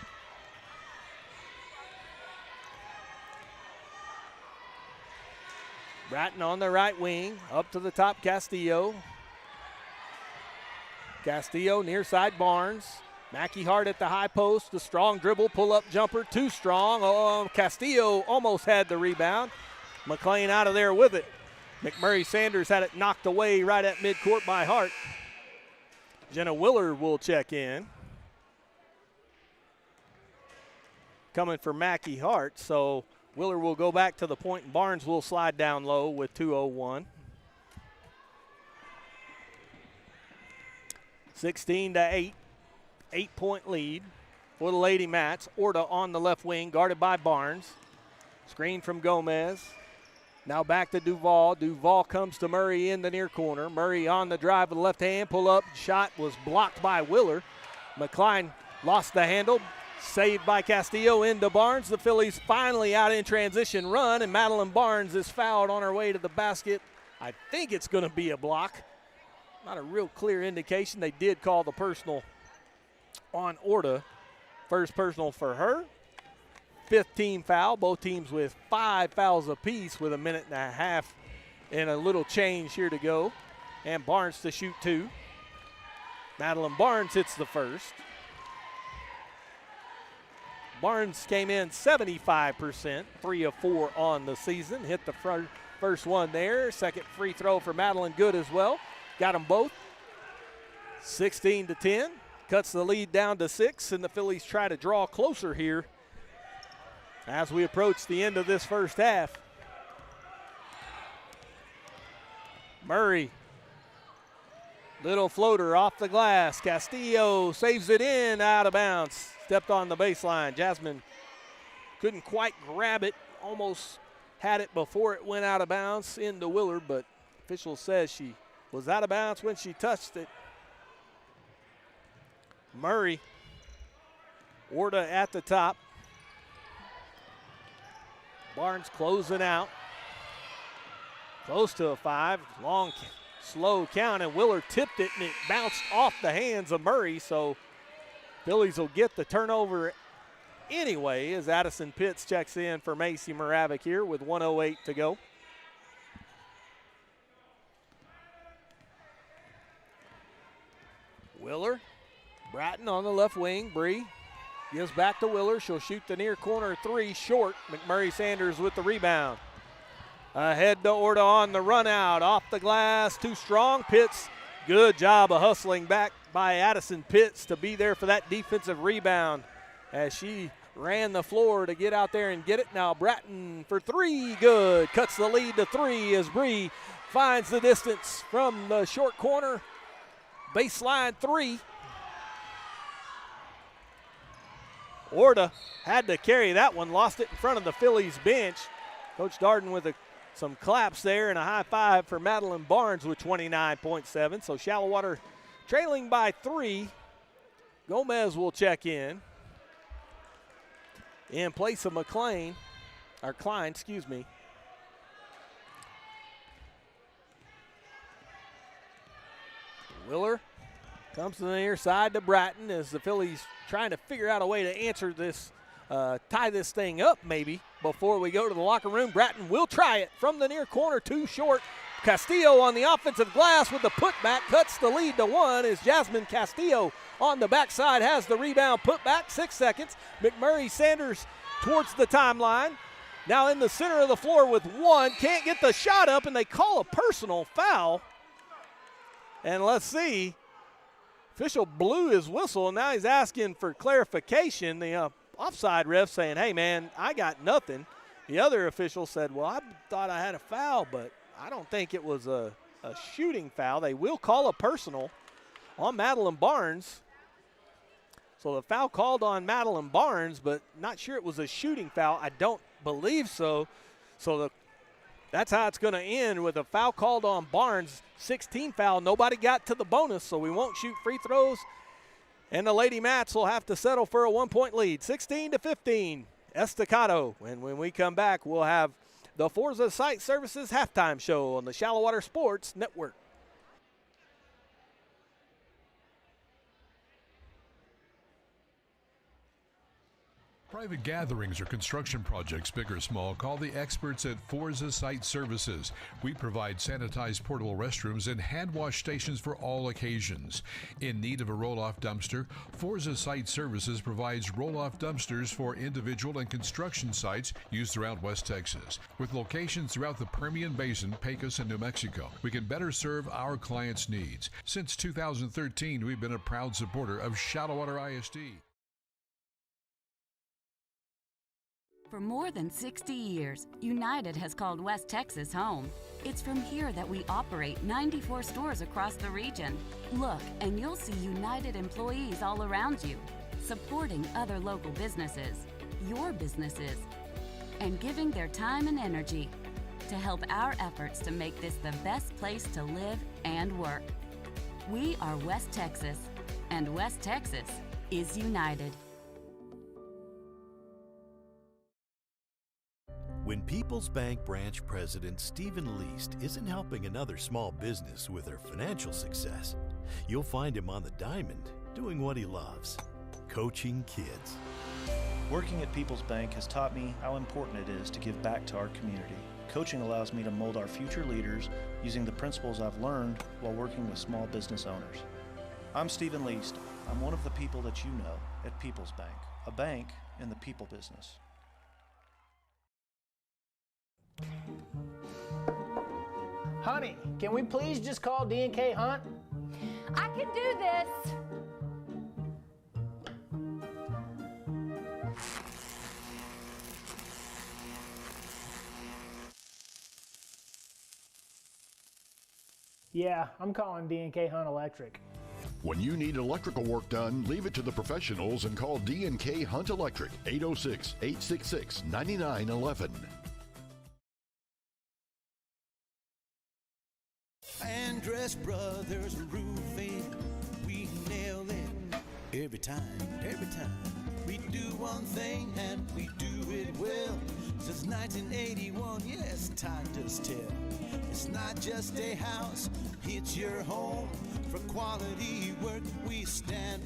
Bratton on the right wing, up to the top, Castillo. Castillo near side Barnes. Mackey Hart at the high post, the strong dribble, pull-up jumper, too strong. Oh, Castillo almost had the rebound. McLean out of there with it. McMurray Sanders had it knocked away right at midcourt by Hart. Jenna Willer will check in. Coming for Mackey Hart, so Willer will go back to the point and Barnes will slide down low with 2:01. 16-8, 8-point lead for the Lady Mats. Orta on the left wing, guarded by Barnes. Screen from Gomez. Now back to Duval. Duval comes to Murray in the near corner. Murray on the drive with the left hand. Pull up. Shot was blocked by Willer. McCline lost the handle. Saved by Castillo into Barnes. The Phillies finally out in transition run, and Madeline Barnes is fouled on her way to the basket. I think it's going to be a block. Not a real clear indication. They did call the personal on Orta. First personal for her. 5th team foul. Both teams with 5 fouls apiece with a minute and a half and a little change here to go. And Barnes to shoot 2. Madeline Barnes hits the first. Barnes came in 75%, 3 of 4 on the season. Hit the first one there. Second free throw for Madeline, good as well. Got them both. 16-10. Cuts the lead down to 6, and the Phillies try to draw closer here as we approach the end of this first half. Murray. Little floater off the glass. Castillo saves it in, out of bounds. Stepped on the baseline. Jasmine couldn't quite grab it. Almost had it before it went out of bounds into Willard, but official says she was out of bounds when she touched it. Murray. Orta at the top. Barnes closing out. Close to a 5. Long, slow count, and Willard tipped it, and it bounced off the hands of Murray, so Phillies will get the turnover anyway as Addison Pitts checks in for Macy Moravic here with 1:08 to go. Willer, Bratton on the left wing. Bree gives back to Willer. She'll shoot the near corner 3 short. McMurray Sanders with the rebound. Ahead to Orta on the run out. Off the glass, too strong. Pitts, good job of hustling back by Addison Pitts to be there for that defensive rebound as she ran the floor to get out there and get it. Now Bratton for 3, good. Cuts the lead to 3 as Bree finds the distance from the short corner. Baseline 3. Orta had to carry that one, lost it in front of the Phillies bench. Coach Darden with some claps there and a high five for Madeline Barnes with 29.7. So Shallowater trailing by 3. Gomez will check in place of Klein, excuse me. Willer comes to the near side to Bratton as the Phillies trying to figure out a way to answer this, tie this thing up maybe before we go to the locker room. Bratton will try it from the near corner, too short. Castillo on the offensive glass with the putback, cuts the lead to 1 as Jasmine Castillo on the backside has the rebound, put back 6 seconds. McMurray Sanders towards the timeline. Now in the center of the floor with 1, can't get the shot up, and they call a personal foul. And let's see, official blew his whistle, and now he's asking for clarification. The offside ref saying, hey man, I got nothing. The other official said, well, I thought I had a foul, but I don't think it was a shooting foul. They will call a personal on Madeline Barnes. So the foul called on Madeline Barnes, but not sure it was a shooting foul. I don't believe so. So that's how it's going to end, with a foul called on Barnes. 16 foul. Nobody got to the bonus, so we won't shoot free throws. And the Lady Mats will have to settle for a 1-point lead, 16-15. Estacado. And when we come back, we'll have the Forza Site Services halftime show on the Shallowater Sports Network. Private gatherings or construction projects, big or small, call the experts at Forza Site Services. We provide sanitized portable restrooms and hand wash stations for all occasions. In need of a roll-off dumpster, Forza Site Services provides roll-off dumpsters for individual and construction sites used throughout West Texas. With locations throughout the Permian Basin, Pecos, and New Mexico, we can better serve our clients' needs. Since 2013, we've been a proud supporter of Shallowater ISD. For more than 60 years, United has called West Texas home. It's from here that we operate 94 stores across the region. Look, and you'll see United employees all around you, supporting other local businesses, your businesses, and giving their time and energy to help our efforts to make this the best place to live and work. We are West Texas, and West Texas is United. When People's Bank branch president Stephen Least isn't helping another small business with their financial success, you'll find him on the diamond doing what he loves, coaching kids. Working at People's Bank has taught me how important it is to give back to our community. Coaching allows me to mold our future leaders using the principles I've learned while working with small business owners. I'm Stephen Least. I'm one of the people that you know at People's Bank, a bank in the people business. Honey, can we please just call D&K Hunt? I can do this. Yeah, I'm calling D&K Hunt Electric. When you need electrical work done, leave it to the professionals and call D&K Hunt Electric, 806-866-9911. Andress Brothers Roofing, we nail it every time, every time. We do one thing and we do it well. Since 1981, yes, time does tell. It's not just a house, it's your home. For quality work, we stand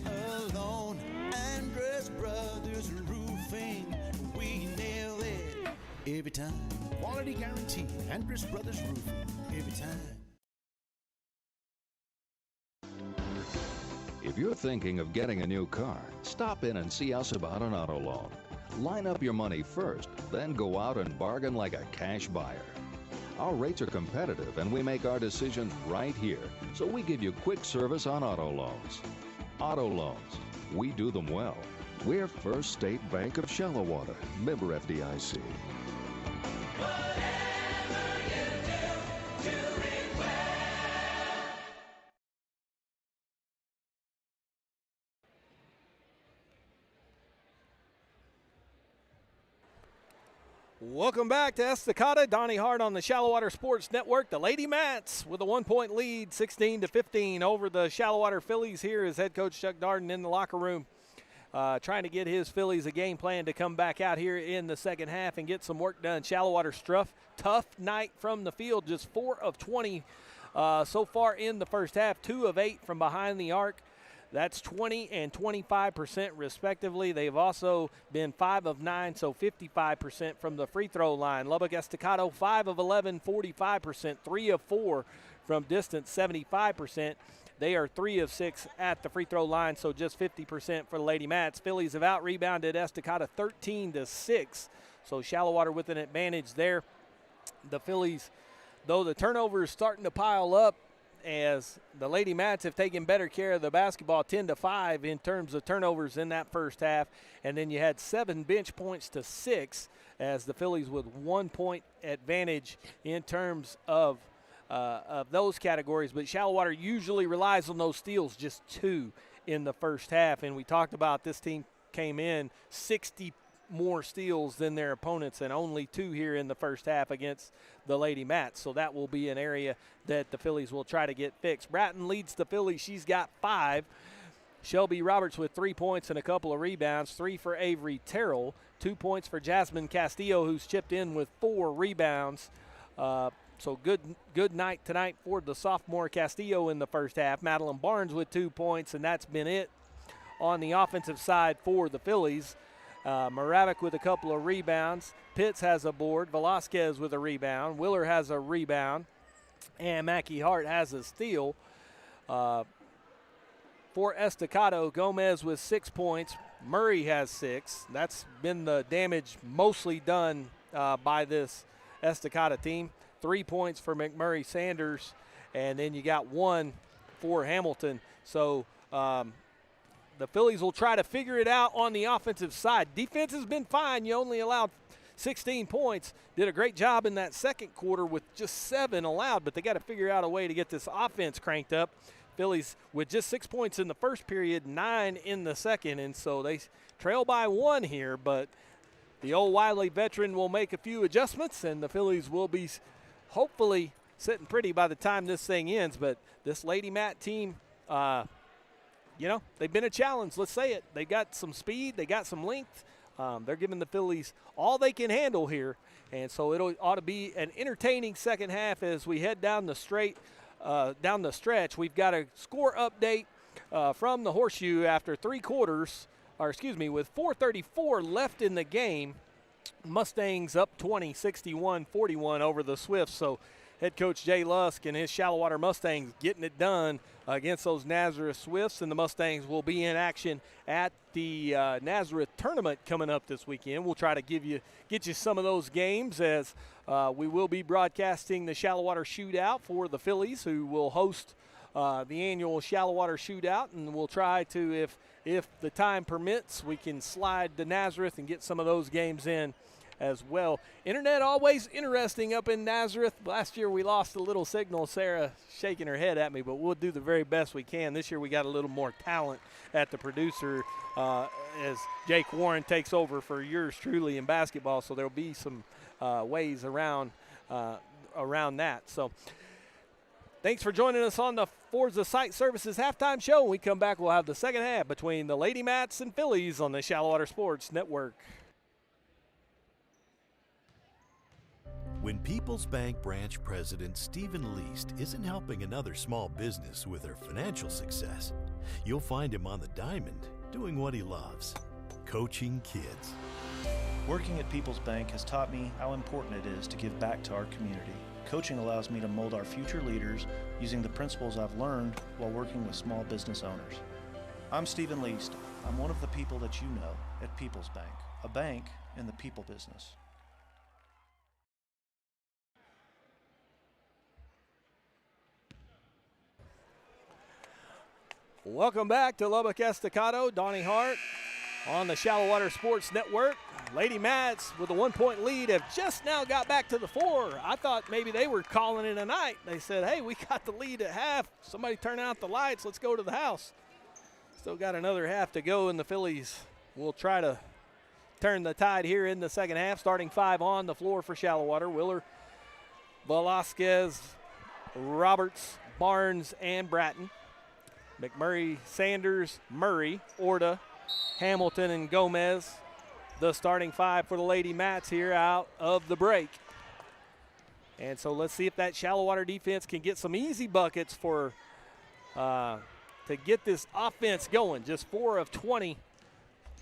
alone. Andress Brothers Roofing, we nail it every time. Quality guarantee, Andress Brothers Roofing, every time. If you're thinking of getting a new car, stop in and see us about an auto loan. Line up your money first, then go out and bargain like a cash buyer. Our rates are competitive and we make our decisions right here, so we give you quick service on auto loans. Auto loans, we do them well. We're First State Bank of Shallowater, member FDIC. Welcome back to Estacado. Donnie Hart on the Shallowater Sports Network. The Lady Mats with a 1-point lead, 16-15 over the Shallowater Phillies. Here is head coach Chuck Darden in the locker room trying to get his Phillies a game plan to come back out here in the second half and get some work done. Shallowater's tough night from the field, just 4 of 20 so far in the first half, 2 of 8 from behind the arc. That's 20 and 25% respectively. They've also been 5 of 9, so 55% from the free throw line. Lubbock Estacado, 5 of 11, 45%, 3 of 4 from distance, 75%. They are 3 of 6 at the free throw line, so just 50% for the Lady Mats. Phillies have out-rebounded Estacado 13-6, so Shallowater with an advantage there. The Phillies, though the turnover is starting to pile up, as the Lady Mats have taken better care of the basketball, 10-5 in terms of turnovers in that first half. And then you had 7 bench points to 6 as the Phillies with 1 point advantage in terms of those categories. But Shallowater usually relies on those steals, just 2 in the first half. And we talked about this team came in 60 more steals than their opponents and only 2 here in the first half against the Lady Mats. So that will be an area that the Phillies will try to get fixed. Bratton leads the Phillies. She's got 5. Shelby Roberts with 3 points and a couple of rebounds, 3 for Avery Terrell, 2 points for Jasmine Castillo, who's chipped in with 4 rebounds. So good night tonight for the sophomore Castillo in the first half. Madeline Barnes with 2 points, and that's been it on the offensive side for the Phillies. Moravec with a couple of rebounds. Pitts has a board. Velasquez with a rebound. Willer has a rebound. And Mackie Hart has a steal. For Estacado, Gomez with 6 points. Murray has 6. That's been the damage mostly done by this Estacado team. 3 points for McMurray Sanders. And then you got 1 for Hamilton. So the Phillies will try to figure it out on the offensive side. Defense has been fine. You only allowed 16 points. Did a great job in that second quarter with just 7 allowed, but they got to figure out a way to get this offense cranked up. Phillies with just 6 points in the first period, 9 in the second, and so they trail by 1 here, but the old Wiley veteran will make a few adjustments, and the Phillies will be hopefully sitting pretty by the time this thing ends. But this Lady Mat team, they've been a challenge. Let's say it. They got some speed. They got some length. They're giving the Phillies all they can handle here. And so it ought to be an entertaining second half as we head down the stretch. We've got a score update from the Horseshoe after 3 quarters, with 4:34 left in the game. Mustangs up 20, 61-41 over the Swifts. So head coach Jay Lusk and his Shallowater Mustangs getting it done against those Nazareth Swifts, and the Mustangs will be in action at the Nazareth tournament coming up this weekend. We'll try to get you some of those games as we will be broadcasting the Shallowater Shootout for the Phillies, who will host the annual Shallowater Shootout, and we'll try to, if the time permits, we can slide to Nazareth and get some of those games in as well. Internet always interesting up in Nazareth. Last year we lost a little signal. Sarah shaking her head at me, but we'll do the very best we can. This year we got a little more talent at the producer as Jake Warren takes over for yours truly in basketball, so there'll be some ways around that. So thanks for joining us on the Forza Site Services halftime show. When we come back, we'll have the second half between the Lady Mats and Fillies on the Shallowater Sports Network. When People's Bank branch president Stephen Least isn't helping another small business with their financial success, you'll find him on the diamond doing what he loves, coaching kids. Working at People's Bank has taught me how important it is to give back to our community. Coaching allows me to mold our future leaders using the principles I've learned while working with small business owners. I'm Stephen Least. I'm one of the people that you know at People's Bank, a bank in the people business. Welcome back to Lubbock Estacado. Donnie Hart on the Shallowater Sports Network. Lady Mats with a 1-point lead have just now got back to the 4. I thought maybe they were calling it a night. They said, hey, we got the lead at half. Somebody turn out the lights. Let's go to the house. Still got another half to go, and the Fillies will try to turn the tide here in the second half. Starting 5 on the floor for Shallowater. Willer, Velasquez, Roberts, Barnes, and Bratton. McMurray, Sanders, Murray, Orta, Hamilton, and Gomez. The starting 5 for the Lady Mats here out of the break. And so let's see if that Shallowater defense can get some easy buckets for to get this offense going. Just 4 of 20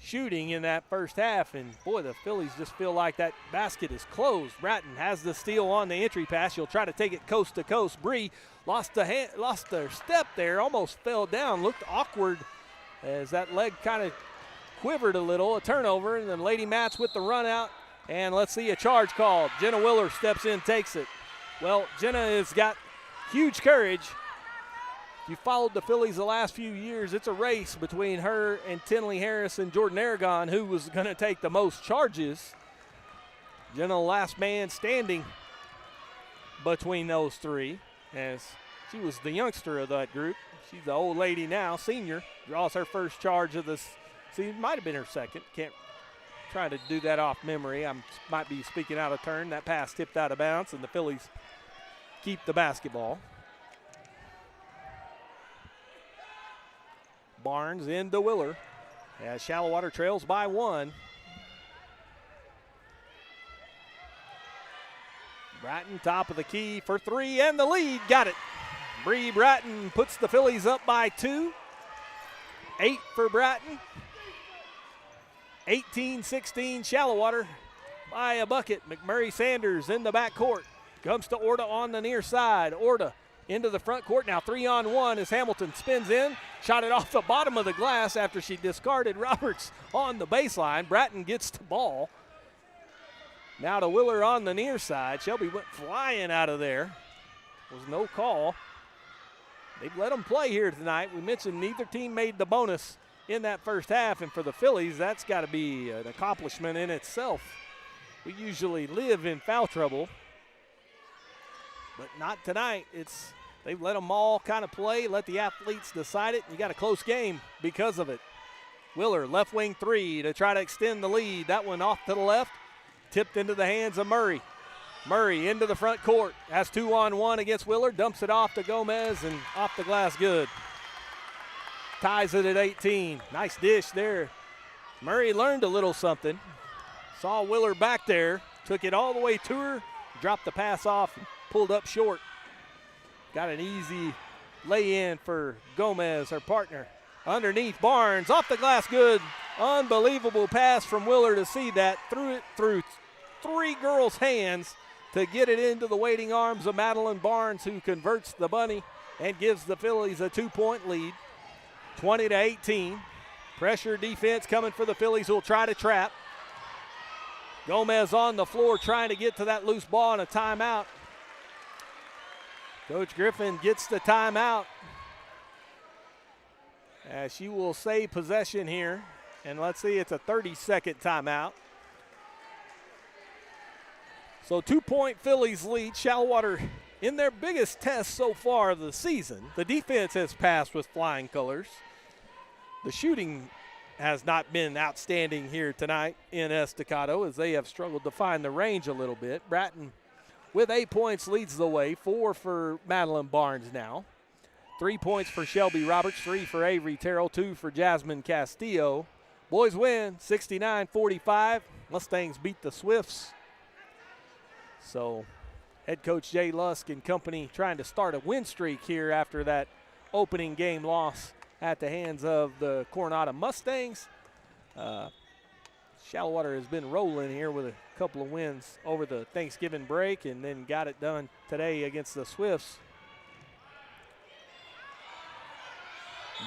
shooting in that first half. And, boy, the Fillies just feel like that basket is closed. Bratton has the steal on the entry pass. She'll try to take it coast to coast. Bree lost her step there, almost fell down, looked awkward as that leg kind of quivered a little. A turnover, and then Lady Mats with the run out. And let's see a charge called. Jenna Willer steps in, takes it. Well, Jenna has got huge courage. If you followed the Fillies the last few years, it's a race between her and Tinley Harris and Jordan Aragon, who was going to take the most charges. Jenna, last man standing between those three, as she was the youngster of that group. She's the old lady now, senior, draws her first charge of this season. Might have been her second. Can't try to do that off memory. I might be speaking out of turn. That pass tipped out of bounds, and the Fillies keep the basketball. Barnes into Willer as Shallowater trails by 1. Bratton top of the key for 3 and the lead. Got it. Bree Bratton puts the Fillies up by 2. 8 for Bratton. 18-16 Shallowater by a bucket. McMurray Sanders in the backcourt. Comes to Orta on the near side. Orta into the front court. Now 3-on-1 as Hamilton spins in. Shot it off the bottom of the glass after she discarded Roberts on the baseline. Bratton gets the ball. Now to Willer on the near side. Shelby went flying out of there. Was no call. They've let them play here tonight. We mentioned neither team made the bonus in that first half, and for the Fillies, that's got to be an accomplishment in itself. We usually live in foul trouble, but not tonight. They've let them all kind of play, let the athletes decide it. You got a close game because of it. Willer, left wing 3 to try to extend the lead. That one off to the left, tipped into the hands of Murray. Murray into the front court, has 2-on-1 against Willer, dumps it off to Gomez, and off the glass good. Ties it at 18. Nice dish there. Murray learned a little something. Saw Willer back there, took it all the way to her, dropped the pass off, and pulled up short. Got an easy lay-in for Gomez, her partner. Underneath Barnes, off the glass good. Unbelievable pass from Willer to see that. Threw it through 3 girls' hands to get it into the waiting arms of Madeline Barnes, who converts the bunny and gives the Fillies a 2-point lead. 20-18. Pressure defense coming for the Fillies, who will try to trap. Gomez on the floor trying to get to that loose ball and a timeout. Coach Griffin gets the timeout. As she will save possession here. And let's see, it's a 30-second timeout. So 2-point Phillies lead. Shallowater in their biggest test so far of the season. The defense has passed with flying colors. The shooting has not been outstanding here tonight in Estacado as they have struggled to find the range a little bit. Bratton with 8 points leads the way. 4 for Madeline Barnes now. 3 points for Shelby Roberts, 3 for Avery Terrell, 2 for Jasmine Castillo. Boys win 69-45. Mustangs beat the Swifts. So head coach Jay Lusk and company trying to start a win streak here after that opening game loss at the hands of the Coronado Mustangs. Shallowater has been rolling here with a couple of wins over the Thanksgiving break and then got it done today against the Swifts.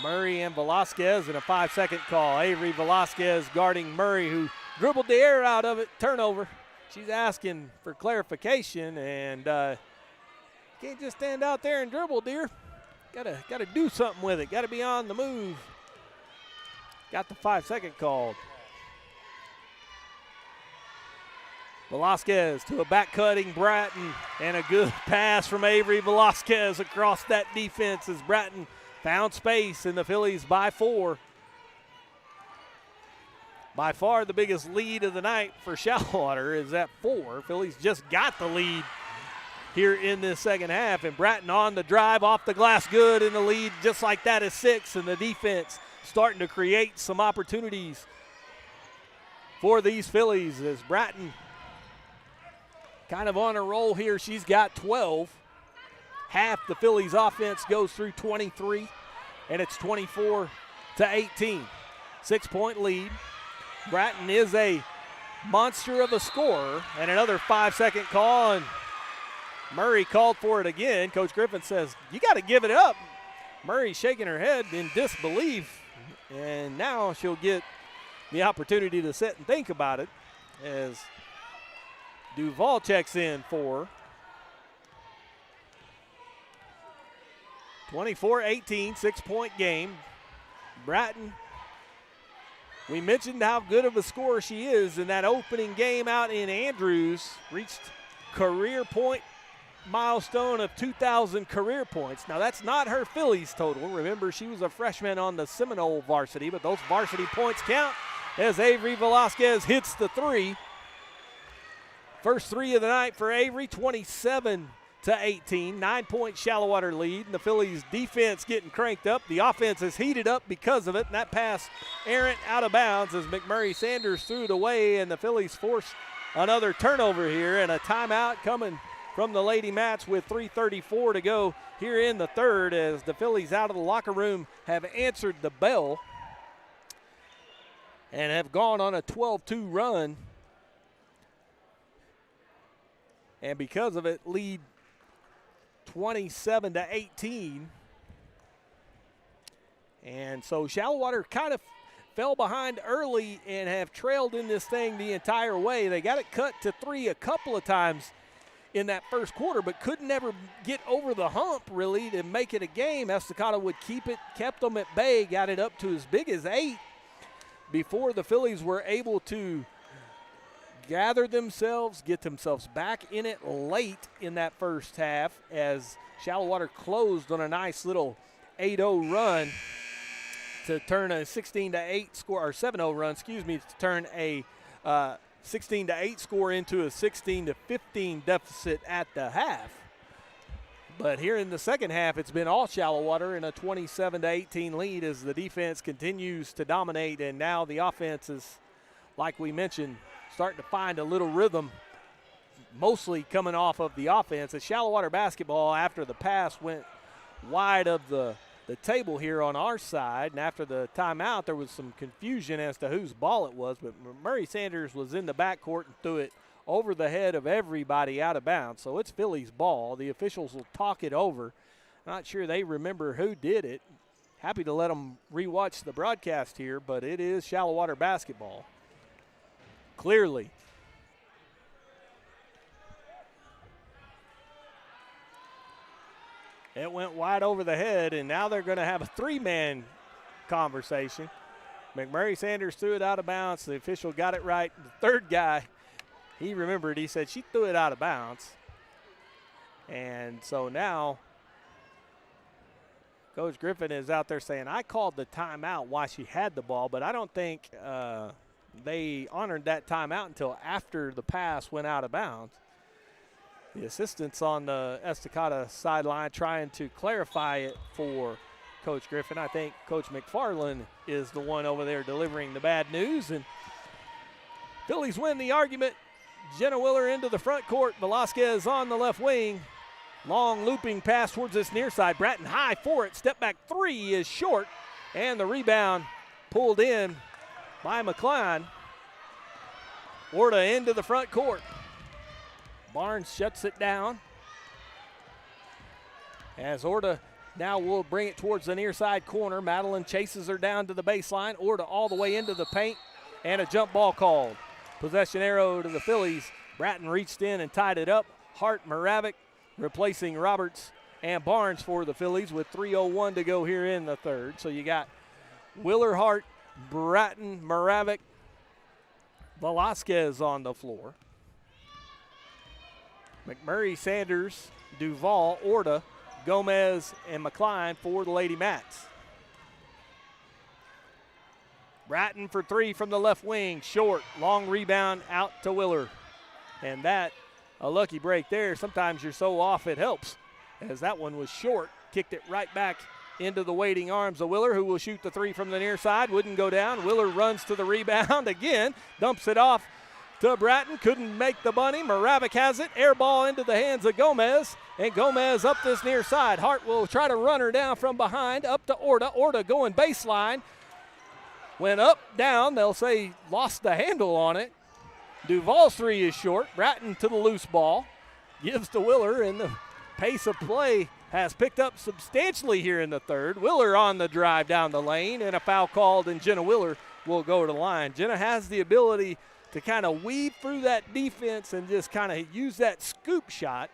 Murray and Velasquez and a 5-second call. Avery Velasquez guarding Murray, who dribbled the air out of it. Turnover. She's asking for clarification, and can't just stand out there and dribble, dear. Gotta do something with it. Gotta be on the move. Got the 5-second called. Velasquez to a back-cutting Bratton, and a good pass from Avery Velasquez across that defense as Bratton found space, and the Phillies by 4. By far the biggest lead of the night for Shallowater is at 4. Phillies just got the lead here in this second half, and Bratton on the drive off the glass good, and the lead just like that is 6, and the defense starting to create some opportunities for these Phillies as Bratton kind of on a roll here. She's got 12. Half the Phillies offense goes through 23, and it's 24-18. 6-point lead. Bratton is a monster of a scorer, and another 5-second call, and Murray called for it again. Coach Griffin says, you got to give it up. Murray shaking her head in disbelief, and now she'll get the opportunity to sit and think about it as Duval checks in for her. 24-18, 6-point game. Bratton, we mentioned how good of a scorer she is in that opening game out in Andrews. Reached career point milestone of 2,000 career points. Now, that's not her Phillies total. Remember, she was a freshman on the Seminole varsity, but those varsity points count as Avery Velasquez hits the 3. First 3 of the night for Avery, 27-18, 9-point Shallowater lead, and the Phillies defense getting cranked up. The offense is heated up because of it, and that pass errant out of bounds as McMurray Sanders threw it away, and the Phillies force another turnover here, and a timeout coming from the Lady Mats with 3:34 to go here in the third as the Phillies out of the locker room have answered the bell and have gone on a 12-2 run. And because of it, lead 27-18. And so Shallowater kind of fell behind early and have trailed in this thing the entire way. They got it cut to 3 a couple of times in that first quarter, but could never get over the hump really to make it a game. Estacado would keep it, kept them at bay, got it up to as big as 8 before the Phillies were able to gather themselves, get themselves back in it late in that first half as Shallowater closed on a nice little 8-0 run to turn a 16-8 score, or 7-0 run, to turn a 16-8 score into a 16-15 deficit at the half. But here in the second half, it's been all Shallowater in a 27-18 lead as the defense continues to dominate, and now the offense is, like we mentioned, starting to find a little rhythm, mostly coming off of the offense. As Shallowater basketball, after the pass went wide of the table here on our side, and after the timeout, there was some confusion as to whose ball it was, but Murray Sanders was in the backcourt and threw it over the head of everybody out of bounds. So it's Philly's ball. The officials will talk it over. Not sure they remember who did it. Happy to let them rewatch the broadcast here, but it is Shallowater basketball. Clearly. It went wide over the head, and now they're going to have a 3-man conversation. McMurray Sanders threw it out of bounds. The official got it right. The third guy he remembered, he said she threw it out of bounds. And so now Coach Griffin is out there saying, I called the timeout while she had the ball, but I don't think they honored that timeout until after the pass went out of bounds. The assistants on the Estacado sideline trying to clarify it for Coach Griffin. I think Coach McFarland is the one over there delivering the bad news. And Phillies win the argument. Jenna Willer into the front court. Velasquez on the left wing. Long looping pass towards this near side. Bratton high for it. Step back three is short. And the rebound pulled in by McCline. Orta into the front court. Barnes shuts it down. As Orta now will bring it towards the near side corner. Madeline chases her down to the baseline. Orta all the way into the paint. And a jump ball called. Possession arrow to the Phillies. Bratton reached in and tied it up. Hart, Moravec replacing Roberts and Barnes for the Phillies with 3:01 to go here in the third. So you got Willer, Hart, Bratton, Moravec, Velasquez on the floor. McMurray, Sanders, Duval, Orta, Gomez, and McCline for the Lady Mats. Bratton for three from the left wing, short, long rebound out to Willer. And that, a lucky break there. Sometimes you're so off it helps, as that one was short. Kicked it right back into the waiting arms of Willer, who will shoot the three from the near side. Wouldn't go down. Willer runs to the rebound again, dumps it off to Bratton. Couldn't make the bunny. Moravec has it. Air ball into the hands of Gomez. And Gomez up this near side. Hart will try to run her down from behind. Up to Orta. Orta going baseline. Went up, down. They'll say lost the handle on it. Duval's three is short. Bratton to the loose ball. Gives to Willer, and the pace of play has picked up substantially here in the third. Willer on the drive down the lane, and a foul called, and Jenna Willer will go to the line. Jenna has the ability to kind of weave through that defense and just kind of use that scoop shot.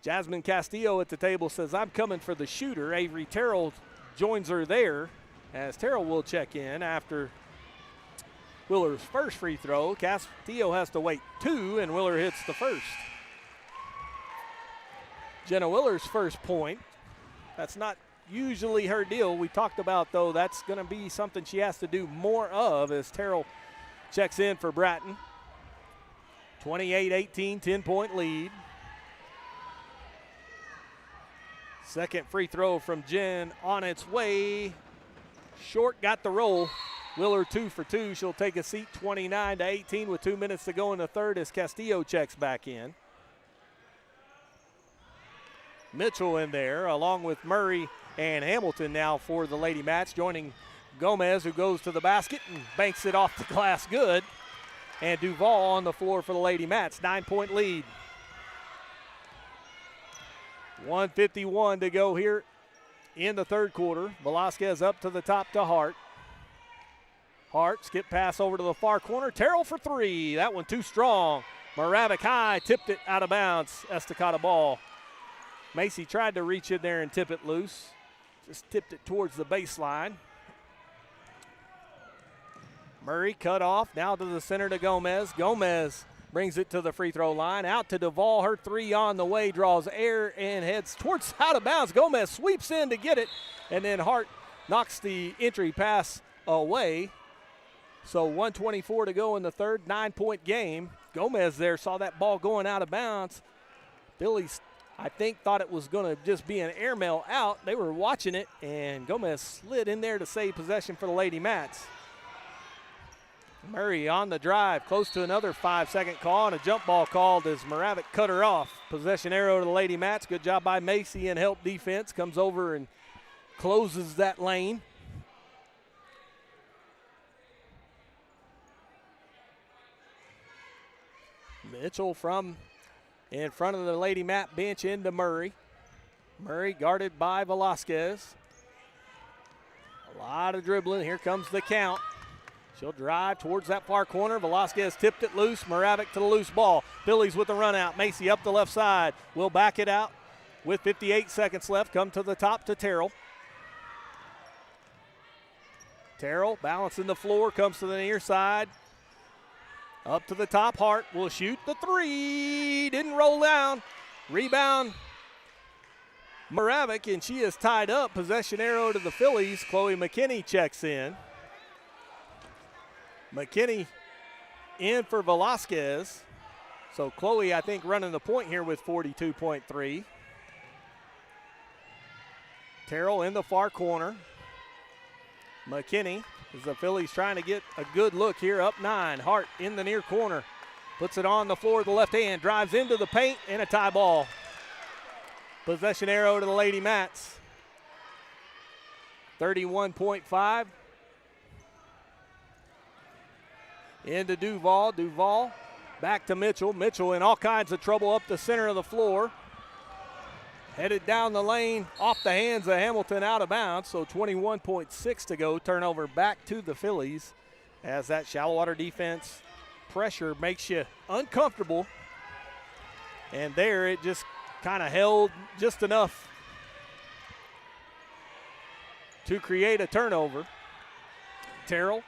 Jasmine Castillo at the table says, I'm coming for the shooter. Avery Terrell joins her there, as Terrell will check in after Willer's first free throw. Castillo has to wait two, and Willer hits the first. Jenna Willer's first point. That's not usually her deal. We talked about, though, that's going to be something she has to do more of as Terrell checks in for Bratton. 28-18, 10-point lead. Second free throw from Jen on its way. Short, got the roll. Willer 2 for 2. She'll take a seat, 29-18 with 2 minutes to go in the third as Castillo checks back in. Mitchell in there along with Murray and Hamilton now for the Lady Mats, joining Gomez, who goes to the basket and banks it off the glass good. And Duval on the floor for the Lady Mats. 9-point lead. 1:51 to go here in the third quarter. Velasquez up to the top to Hart. Hart, skip pass over to the far corner. Terrell for three. That one too strong. Moravec high, tipped it out of bounds. Estacado ball. Macy tried to reach in there and tip it loose. Just tipped it towards the baseline. Murray cut off. Now to the center to Gomez. Gomez brings it to the free throw line. Out to Duval. Her three on the way. Draws air and heads towards out of bounds. Gomez sweeps in to get it. And then Hart knocks the entry pass away. So 1:24 to go in the third. 9-point game. Gomez there saw that ball going out of bounds. Phillies, I think, thought it was going to just be an airmail out. They were watching it, and Gomez slid in there to save possession for the Lady Mats. Murray on the drive, close to another 5-second call, and a jump ball called as Moravec cut her off. Possession arrow to the Lady Mats. Good job by Macy and help defense. Comes over and closes that lane. Mitchell from in front of the Lady Mat bench into Murray. Murray guarded by Velasquez. A lot of dribbling. Here comes the count. She'll drive towards that far corner. Velasquez tipped it loose. Moravec to the loose ball. Phillies with the run out. Macy up the left side. Will back it out with 58 seconds left. Come to the top to Terrell. Terrell balancing the floor. Comes to the near side. Up to the top, Hart will shoot the three. Didn't roll down. Rebound, Moravec, and she is tied up. Possession arrow to the Phillies. Chloe McKinney checks in. McKinney in for Velasquez. So Chloe, I think, running the point here with 42.3. Terrell in the far corner. McKinney, as the Phillies trying to get a good look here, up 9. Hart in the near corner. Puts it on the floor with the left hand. Drives into the paint and a tie ball. Possession arrow to the Lady Mats. 31.5. Into Duval. Duval back to Mitchell. Mitchell in all kinds of trouble up the center of the floor. Headed down the lane, off the hands of Hamilton, out of bounds. So 21.6 to go. Turnover back to the Phillies as that Shallowater defense pressure makes you uncomfortable. And there it just kind of held just enough to create a turnover. Terrell,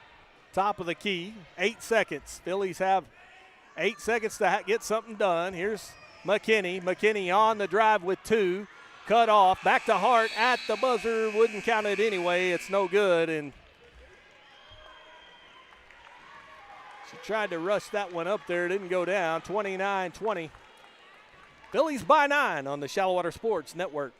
top of the key, 8 seconds. Phillies have 8 seconds to get something done. Here's McKinney. McKinney on the drive with 2. Cut off. Back to Hart at the buzzer. Wouldn't count it anyway. It's no good. And she tried to rush that one up there. Didn't go down. 29-20. Phillies by 9 on the Shallowater Sports Network.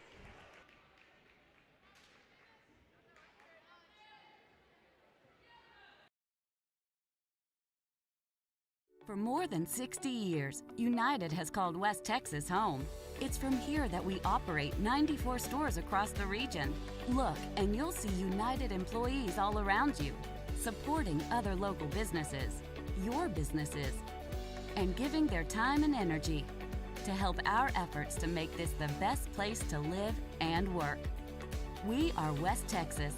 For more than 60 years, United has called West Texas home. It's from here that we operate 94 stores across the region. Look, and you'll see United employees all around you, supporting other local businesses, your businesses, and giving their time and energy to help our efforts to make this the best place to live and work. We are West Texas,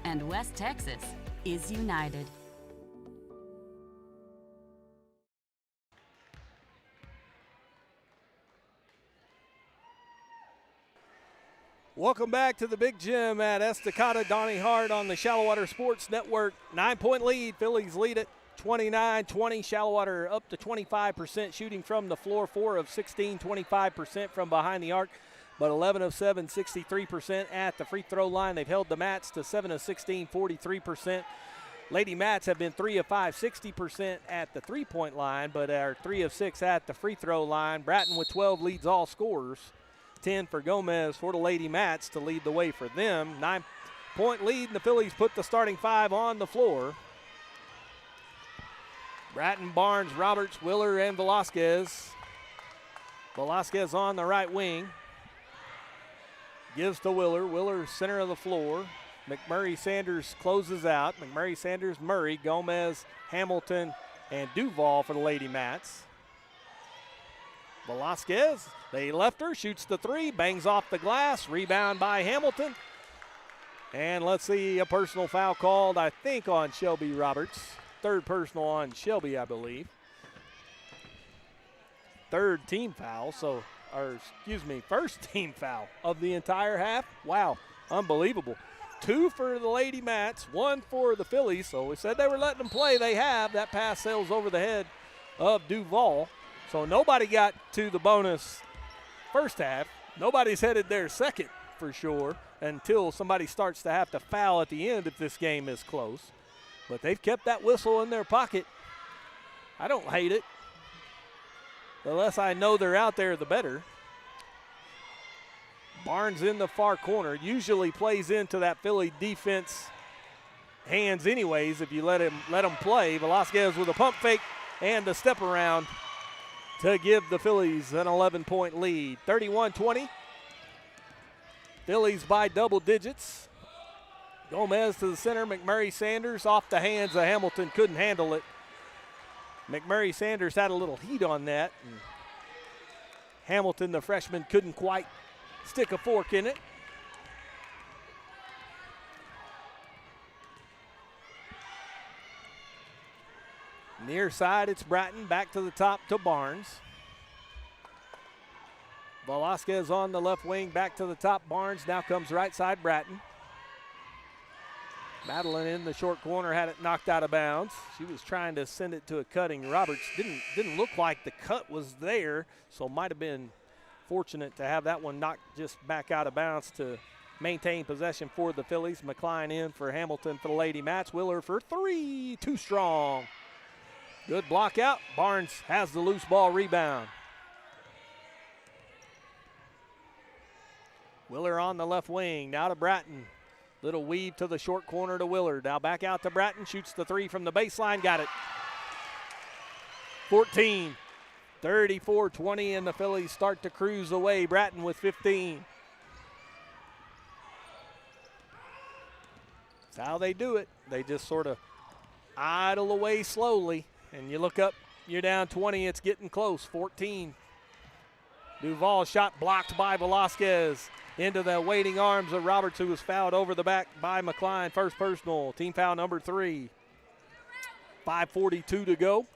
and West Texas is united. Welcome back to the Big Gym at Estacado. Donnie Hart on the Shallowater Sports Network. 9-point lead. Phillies lead it 29-20. Shallowater up to 25% shooting from the floor. 4 of 16, 25% from behind the arc. But 11 of 7, 63% at the free throw line. They've held the Mats to 7 of 16, 43%. Lady Mats have been 3 of 5, 60% at the three-point line, but are 3 of 6 at the free throw line. Bratton with 12 leads all scorers. 10 for Gomez for the Lady Mats to lead the way for them. 9-point lead, and the Phillies put the starting 5 on the floor. Bratton, Barnes, Roberts, Willer, and Velasquez. Velasquez on the right wing. Gives to Willer. Willer, center of the floor. McMurray Sanders closes out. McMurray Sanders, Murray, Gomez, Hamilton, and Duval for the Lady Mats. Velasquez, they left her, shoots the 3, bangs off the glass, rebound by Hamilton. And let's see, a personal foul called, I think, on Shelby Roberts. 3rd personal on Shelby, I believe. 3rd team foul, first team foul of the entire half. Wow, unbelievable. 2 for the Lady Mats, 1 for the Phillies. So we said they were letting them play. They have. That pass sails over the head of Duval. So nobody got to the bonus first half. Nobody's headed there second for sure until somebody starts to have to foul at the end if this game is close. But they've kept that whistle in their pocket. I don't hate it. The less I know they're out there, the better. Barnes in the far corner. Usually plays into that Philly defense hands anyways if you let him play. Velasquez with a pump fake and a step around to give the Phillies an 11-point lead. 31-20. Phillies by double digits. Gomez to the center. McMurray Sanders off the hands of Hamilton. Couldn't handle it. McMurray Sanders had a little heat on that. And Hamilton, the freshman, couldn't quite stick a fork in it. Near side, it's Bratton. Back to the top to Barnes. Velasquez on the left wing. Back to the top, Barnes. Now comes right side, Bratton. Madeline in the short corner had it knocked out of bounds. She was trying to send it to a cutting. Roberts didn't look like the cut was there, so might have been fortunate to have that one knocked just back out of bounds to maintain possession for the Phillies. McCline in for Hamilton for the Lady Mats. Willer for three, too strong. Good block out. Barnes has the loose ball rebound. Willer on the left wing, now to Bratton. Little weave to the short corner to Willard. Now back out to Bratton, shoots the three from the baseline, got it. 14, 34-20, and the Phillies start to cruise away. Bratton with 15. That's how they do it. They just sort of idle away slowly, and you look up, you're down 20, it's getting close, 14. Duval shot blocked by Velasquez. Into the waiting arms of Roberts, who was fouled over the back by McCline. First personal, team foul number 3. 5:42 to go.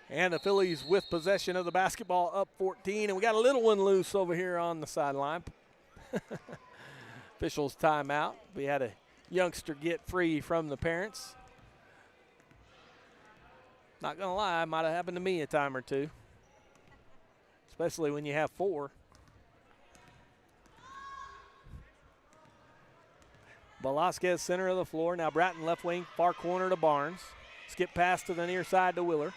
And the Phillies with possession of the basketball, up 14. And we got a little one loose over here on the sideline. Officials timeout. We had a youngster get free from the parents. Not going to lie, might have happened to me a time or two, especially when you have 4. Velasquez, center of the floor. Now Bratton, left wing, far corner to Barnes. Skip pass to the near side to Willer.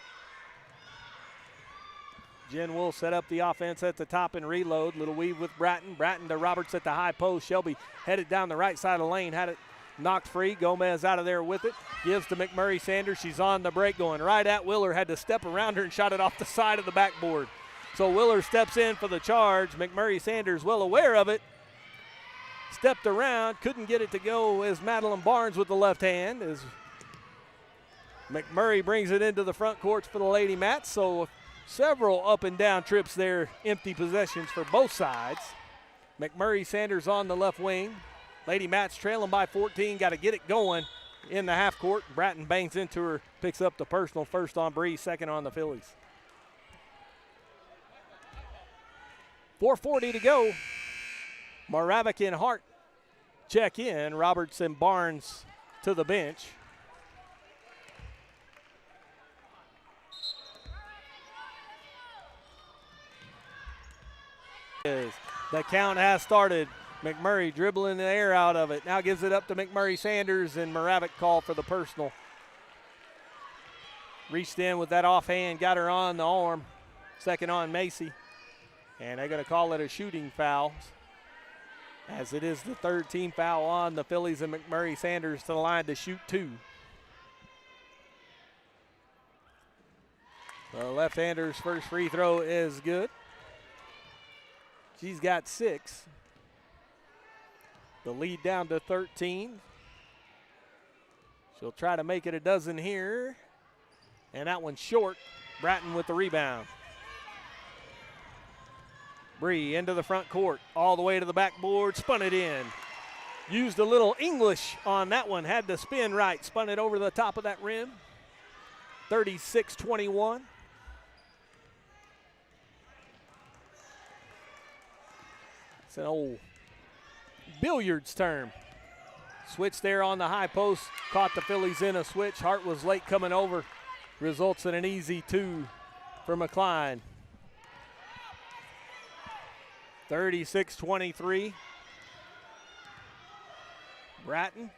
Jen will set up the offense at the top and reload. Little weave with Bratton. Bratton to Roberts at the high post. Shelby headed down the right side of the lane. Had it knocked free. Gomez out of there with it. Gives to McMurray Sanders. She's on the break going right at Willer. Had to step around her and shot it off the side of the backboard. So Willer steps in for the charge. McMurray Sanders well aware of it. Stepped around, couldn't get it to go as Madeline Barnes with the left hand. As McMurray brings it into the front courts for the Lady Mats. So several up and down trips there, empty possessions for both sides. McMurray Sanders on the left wing. Lady Mats trailing by 14, got to get it going in the half court. Bratton bangs into her, picks up the personal, first on Bree, second on the Phillies. 4:40 to go. Moravec and Hart check in. Roberts and Barnes to the bench. The count has started. McMurray dribbling the air out of it. Now gives it up to McMurray Sanders, and Moravec call for the personal. Reached in with that offhand, got her on the arm. Second on Macy. And they're going to call it a shooting foul, as it is the third team foul on the Phillies, and McMurray Sanders to the line to shoot 2. The left-hander's first free throw is good. She's got 6. The lead down to 13. She'll try to make it a dozen here. And that one's short. Bratton with the rebound. Bree into the front court, all the way to the backboard, spun it in. Used a little English on that one, had to spin right, spun it over the top of that rim. 36-21. It's an old billiards term. Switch there on the high post, caught the Phillies in a switch. Hart was late coming over, results in an easy 2 for McCline. 36-23. Bratton,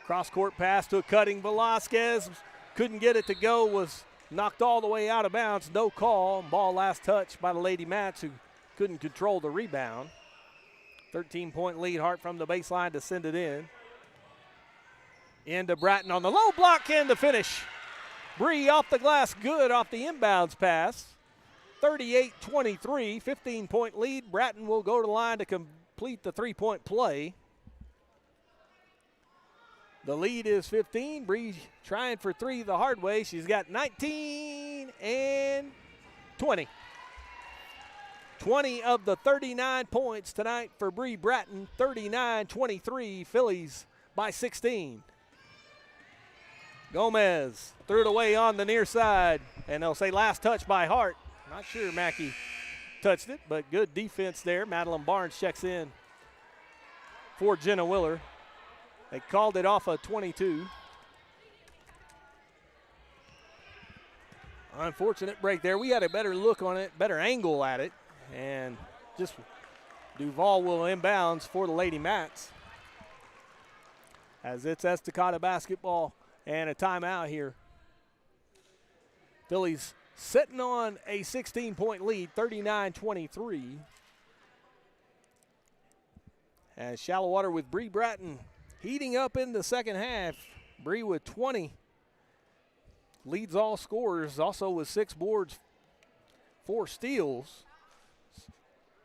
cross-court pass to a cutting Velasquez. Couldn't get it to go, was knocked all the way out of bounds. No call. Ball last touch by the Lady Mats, who couldn't control the rebound. 13-point lead. Hart from the baseline to send it in. Into Bratton on the low block and the finish. Bree off the glass, good off the inbounds pass. 38-23, 15-point lead. Bratton will go to the line to complete the 3-point play. The lead is 15. Bree trying for 3 the hard way. She's got 19 and 20. 20 of the 39 points tonight for Bree Bratton. 39-23, Phillies by 16. Gomez threw it away on the near side, and they'll say last touch by Hart. Not sure Mackey touched it, but good defense there. Madeline Barnes checks in for Jenna Willer. They called it off a 22. Unfortunate break there. We had a better look on it, better angle at it, and just Duval will inbounds for the Lady Mats as it's Estacado basketball and a timeout here. Phillies sitting on a 16-point lead, 39-23. As Shallowater with Bree Bratton heating up in the second half. Bree with 20. Leads all scorers, also with 6 boards, 4 steals.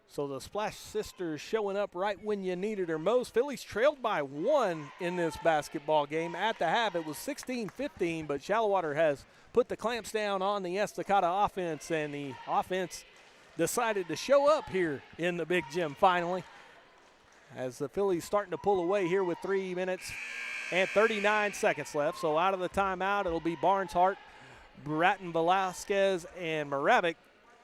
So the Splash Sisters showing up right when you needed her most. Phillies trailed by 1 in this basketball game. At the half, it was 16-15, but Shallowater has put the clamps down on the Estacado offense, and the offense decided to show up here in the Big Gym finally. As the Phillies starting to pull away here with 3 minutes and 39 seconds left. So out of the timeout, it'll be Barnhart, Bratton, Velasquez, and Moravec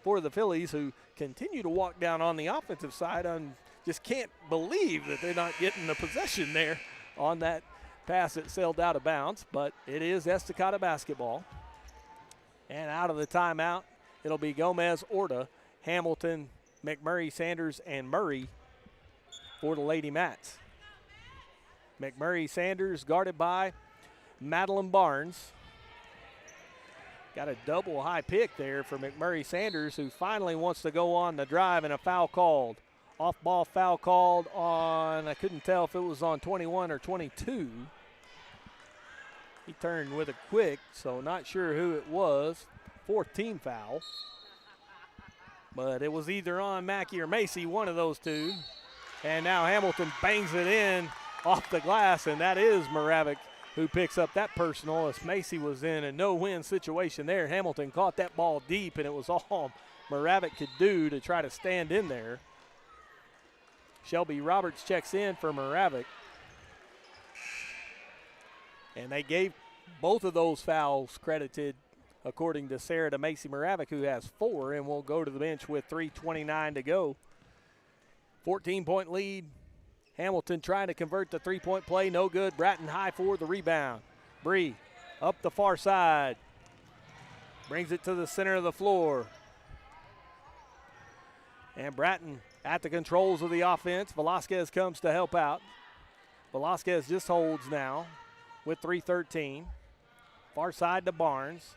for the Phillies, who continue to walk down on the offensive side. And just can't believe that they're not getting the possession there on that pass that sailed out of bounds. But it is Estacado basketball. And out of the timeout, it'll be Gomez, Orta, Hamilton, McMurray, Sanders, and Murray for the Lady Mats. McMurray Sanders guarded by Madeline Barnes. Got a double high pick there for McMurray Sanders, who finally wants to go on the drive, and a foul called. Off-ball foul called on, I couldn't tell if it was on 21 or 22. He turned with a quick, so not sure who it was. 4th team foul. But it was either on Mackey or Macy, one of those two. And now Hamilton bangs it in off the glass, and that is Moravec who picks up that personal, as Macy was in a no-win situation there. Hamilton caught that ball deep, and it was all Moravec could do to try to stand in there. Shelby Roberts checks in for Moravec. And they gave both of those fouls credited, according to Sarah, to Macy Moravec, who has 4, and will go to the bench with 3:29 to go. 14-point lead. Hamilton trying to convert the three-point play. No good. Bratton high for the rebound. Bree up the far side. Brings it to the center of the floor. And Bratton at the controls of the offense. Velasquez comes to help out. Velasquez just holds now with 3:13. Far side to Barnes.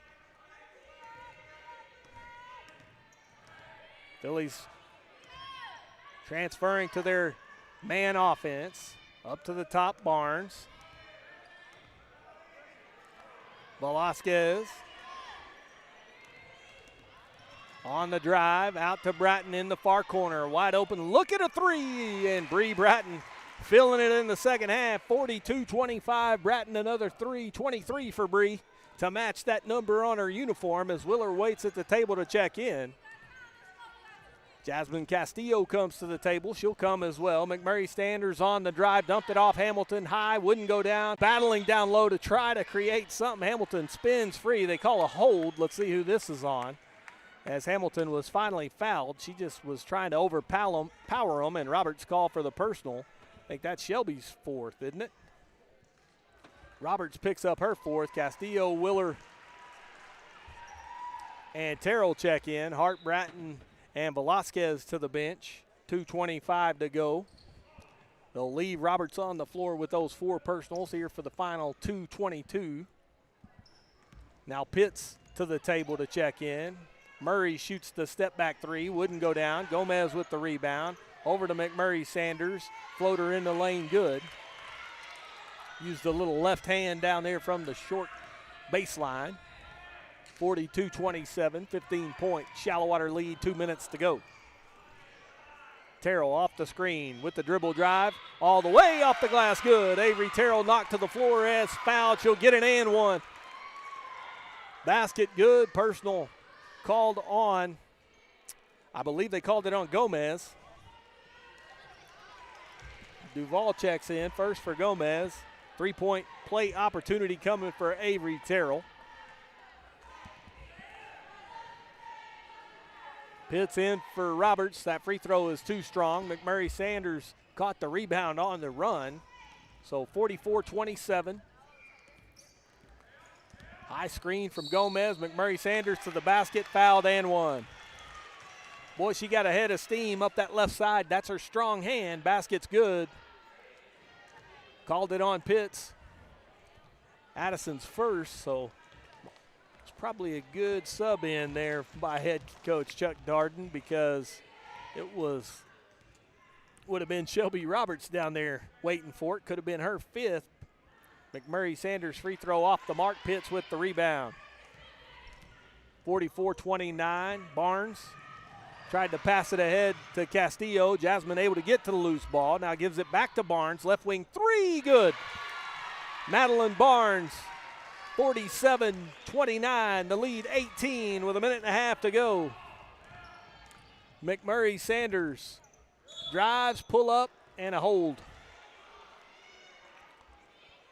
Phillies transferring to their man offense. Up to the top, Barnes. Velasquez on the drive, out to Bratton in the far corner. Wide open, look at a three, and Bree Bratton filling it in the second half. 42-25, Bratton another three, 23 for Bree to match that number on her uniform as Willer waits at the table to check in. Jasmine Castillo comes to the table. She'll come as well. McMurray Sanders on the drive, dumped it off Hamilton high, wouldn't go down. Battling down low to try to create something. Hamilton spins free. They call a hold. Let's see who this is on. As Hamilton was finally fouled, she just was trying to overpower them, and Roberts called for the personal. I think that's Shelby's 4th, isn't it? Roberts picks up her 4th. Castillo, Willer, and Terrell check in. Hart, Bratton, and Velasquez to the bench. 2:25 to go. They'll leave Roberts on the floor with those 4 personals here for the final 2:22. Now Pitts to the table to check in. Murray shoots the step-back 3, wouldn't go down. Gomez with the rebound. Over to McMurray Sanders. Floater in the lane, good. Used a little left hand down there from the short baseline. 42-27, 15-point Shallowater lead, 2 minutes to go. Terrell off the screen with the dribble drive. All the way off the glass, good. Avery Terrell knocked to the floor as fouled. She'll get an and one. Basket good, personal called on, I believe they called it on Gomez. Duval checks in first for Gomez. 3-point play opportunity coming for Avery Terrell. Pitts in for Roberts. That free throw is too strong. McMurray Sanders caught the rebound on the run. So 44-27. High screen from Gomez. McMurray Sanders to the basket, fouled and one. Boy, she got a head of steam up that left side. That's her strong hand. Basket's good. Called it on Pitts. Addison's first, so it's probably a good sub in there by head coach Chuck Darden, because it would have been Shelby Roberts down there waiting for it. Could have been her fifth. McMurray Sanders free throw off the mark. Pitts with the rebound. 44-29. Barnes tried to pass it ahead to Castillo. Jasmine able to get to the loose ball. Now gives it back to Barnes. Left wing three, good. Madeline Barnes, 47-29. The lead 18 with a minute and a half to go. McMurray Sanders drives, pull up, and a hold.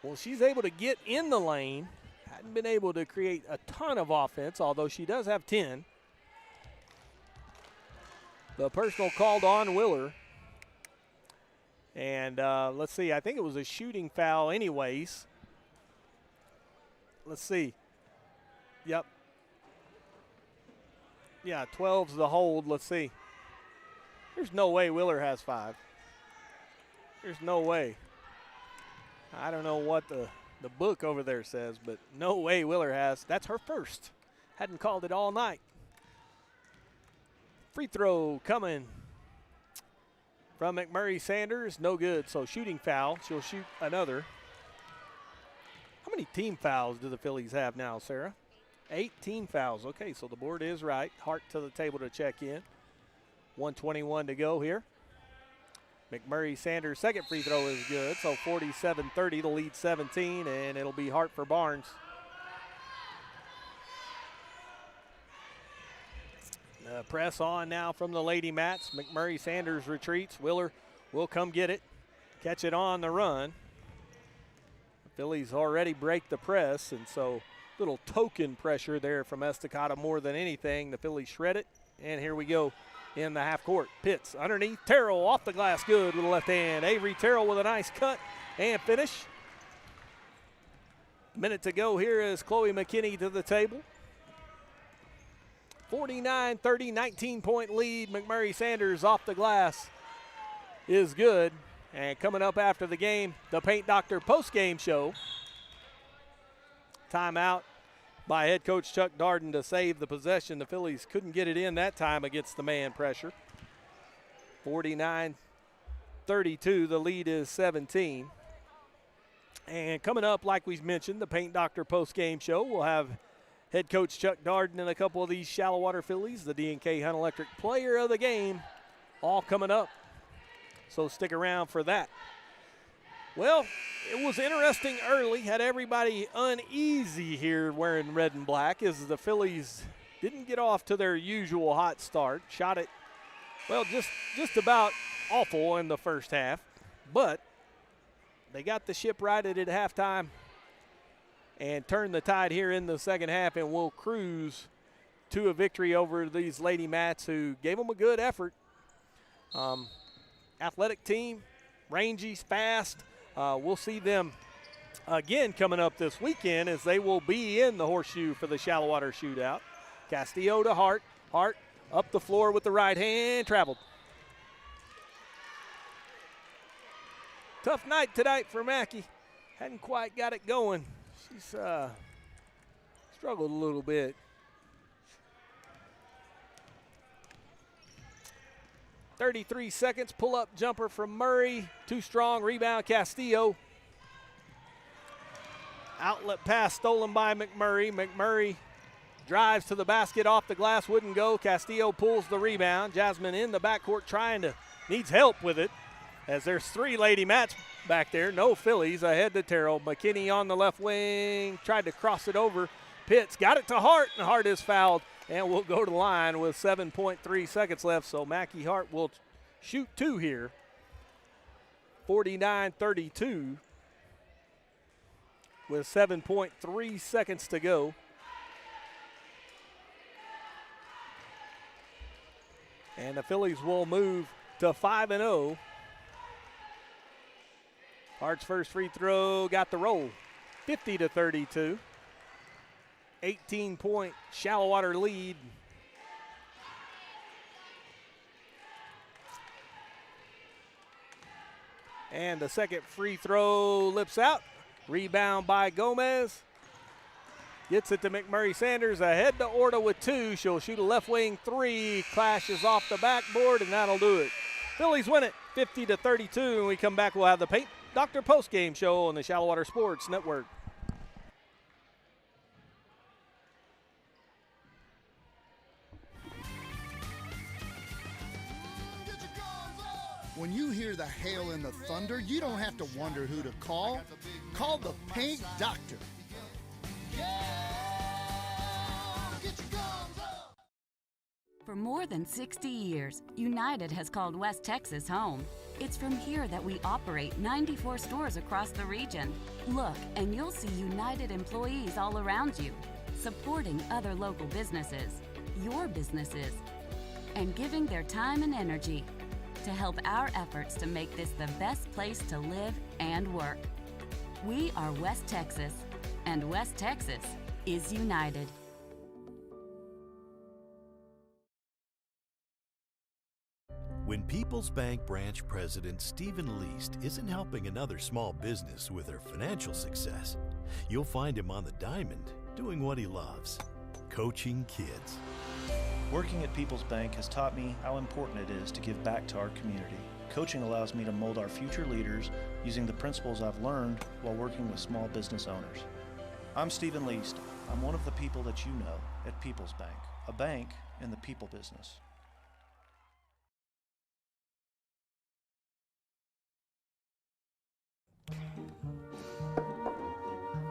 Well, she's able to get in the lane. Hadn't been able to create a ton of offense, although she does have 10. The personal called on Willer. And let's see, I think it was a shooting foul anyways. Let's see. Yep. Yeah, 12's the hold. Let's see. There's no way Willer has 5. There's no way. I don't know what the book over there says, but no way Willer has. That's her first. Hadn't called it all night. Free throw coming from McMurray Sanders. No good, so shooting foul. She'll shoot another. How many team fouls do the Phillies have now, Sarah? 8 team fouls. Okay, so the board is right. Hart to the table to check in. 1:21 to go here. McMurray Sanders' second free throw is good, so 47-30, the lead 17, and it'll be Hart for Barnes. Press on now from the Lady Mats. McMurray Sanders retreats. Willer will come get it. Catch it on the run. The Phillies already break the press, and so little token pressure there from Estacado more than anything. The Phillies shred it, and here we go in the half court. Pitts underneath. Terrell off the glass, good with the left hand. Avery Terrell with a nice cut and finish. Minute to go here as Chloe McKinney to the table. 49-30, 19-point lead. McMurray Sanders off the glass is good. And coming up after the game, the Paint Doctor post-game show. Timeout by head coach Chuck Darden to save the possession. The Phillies couldn't get it in that time against the man pressure. 49-32, the lead is 17. And coming up, like we mentioned, the Paint Doctor post-game show. We'll have head coach Chuck Darden and a couple of these Shallowater Phillies, the D&K Hunt Electric player of the game, all coming up. So stick around for that. Well, it was interesting early. Had everybody uneasy here wearing red and black as the Phillies didn't get off to their usual hot start. Shot it, well, just about awful in the first half. But they got the ship righted at halftime and turned the tide here in the second half, and will cruise to a victory over these Lady Mats, who gave them a good effort. Athletic team, rangy, fast. We'll see them again coming up this weekend as they will be in the horseshoe for the Shallowater shootout. Castillo to Hart. Hart up the floor with the right hand, traveled. Tough night tonight for Mackey. Hadn't quite got it going. She's struggled a little bit. .33 seconds, pull-up jumper from Murray. Too strong, rebound Castillo. Outlet pass stolen by McMurray. McMurray drives to the basket, off the glass, wouldn't go. Castillo pulls the rebound. Jasmine in the backcourt needs help with it, as there's 3 Lady Mats back there. No Phillies, ahead to Terrell. McKinney on the left wing, tried to cross it over. Pitts got it to Hart, and Hart is fouled. And we'll go to the line with 7.3 seconds left, so Mackey Hart will shoot 2 here. 49-32 with 7.3 seconds to go. And the Phillies will move to 5-0. Hart's first free throw got the roll, 50-32. 18-point Shallowater lead. And the second free throw lips out. Rebound by Gomez. Gets it to McMurray Sanders. Ahead to Orta with 2. She'll shoot a left wing 3. Clashes off the backboard, and that'll do it. Phillies win it 50-32. When we come back, we'll have the Paint Doctor postgame show on the Shallowater Sports Network. When you hear the hail and the thunder, you don't have to wonder who to call. Call the Paint Doctor. For more than 60 years, United has called West Texas home. It's from here that we operate 94 stores across the region. Look, and you'll see United employees all around you, supporting other local businesses, your businesses, and giving their time and energy to help our efforts to make this the best place to live and work. We are West Texas, and West Texas is united. When People's Bank branch president Stephen Least isn't helping another small business with their financial success, you'll find him on the diamond doing what he loves, coaching kids. Working at People's Bank has taught me how important it is to give back to our community. Coaching allows me to mold our future leaders using the principles I've learned while working with small business owners. I'm Stephen Least. I'm one of the people that you know at People's Bank, a bank in the people business.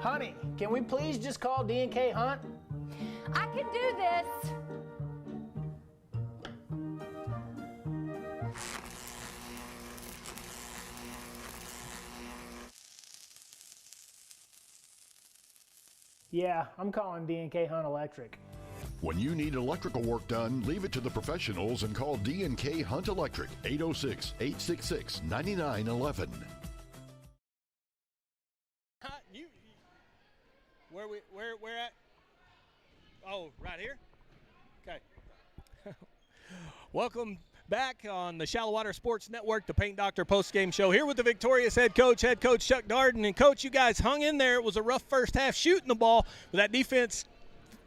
Honey, can we please just call D&K Hunt? I can do this. Yeah, I'm calling D&K Hunt Electric. When you need electrical work done, leave it to the professionals and call D&K Hunt Electric, 806-866-9911. Where at? Oh, right here? Okay. Welcome back on the Shallowater Sports Network, the Paint Doctor postgame show. Here with the victorious head coach Chuck Darden. And, Coach, you guys hung in there. It was a rough first half shooting the ball, but that defense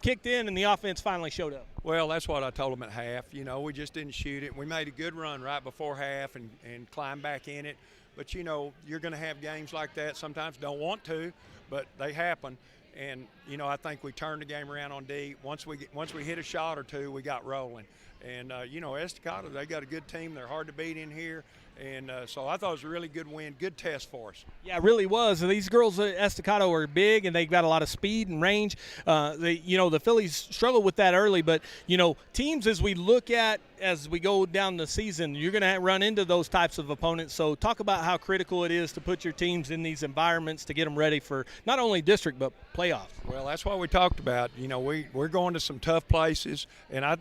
kicked in and the offense finally showed up. Well, that's what I told them at half. You know, we just didn't shoot it. We made a good run right before half and climbed back in it. But, you know, you're going to have games like that. Sometimes don't want to, but they happen. And, you know, I think we turned the game around on D. Once we hit a shot or two, we got rolling. And, you know, Estacado, they got a good team. They're hard to beat in here. And so I thought it was a really good win, good test for us. Yeah, it really was. These girls at Estacado are big, and they've got a lot of speed and range. The Phillies struggled with that early, but, you know, teams as we look at as we go down the season, you're going to run into those types of opponents. So talk about how critical it is to put your teams in these environments to get them ready for not only district but playoffs. Well, that's what we talked about. You know, we're going to some tough places, and I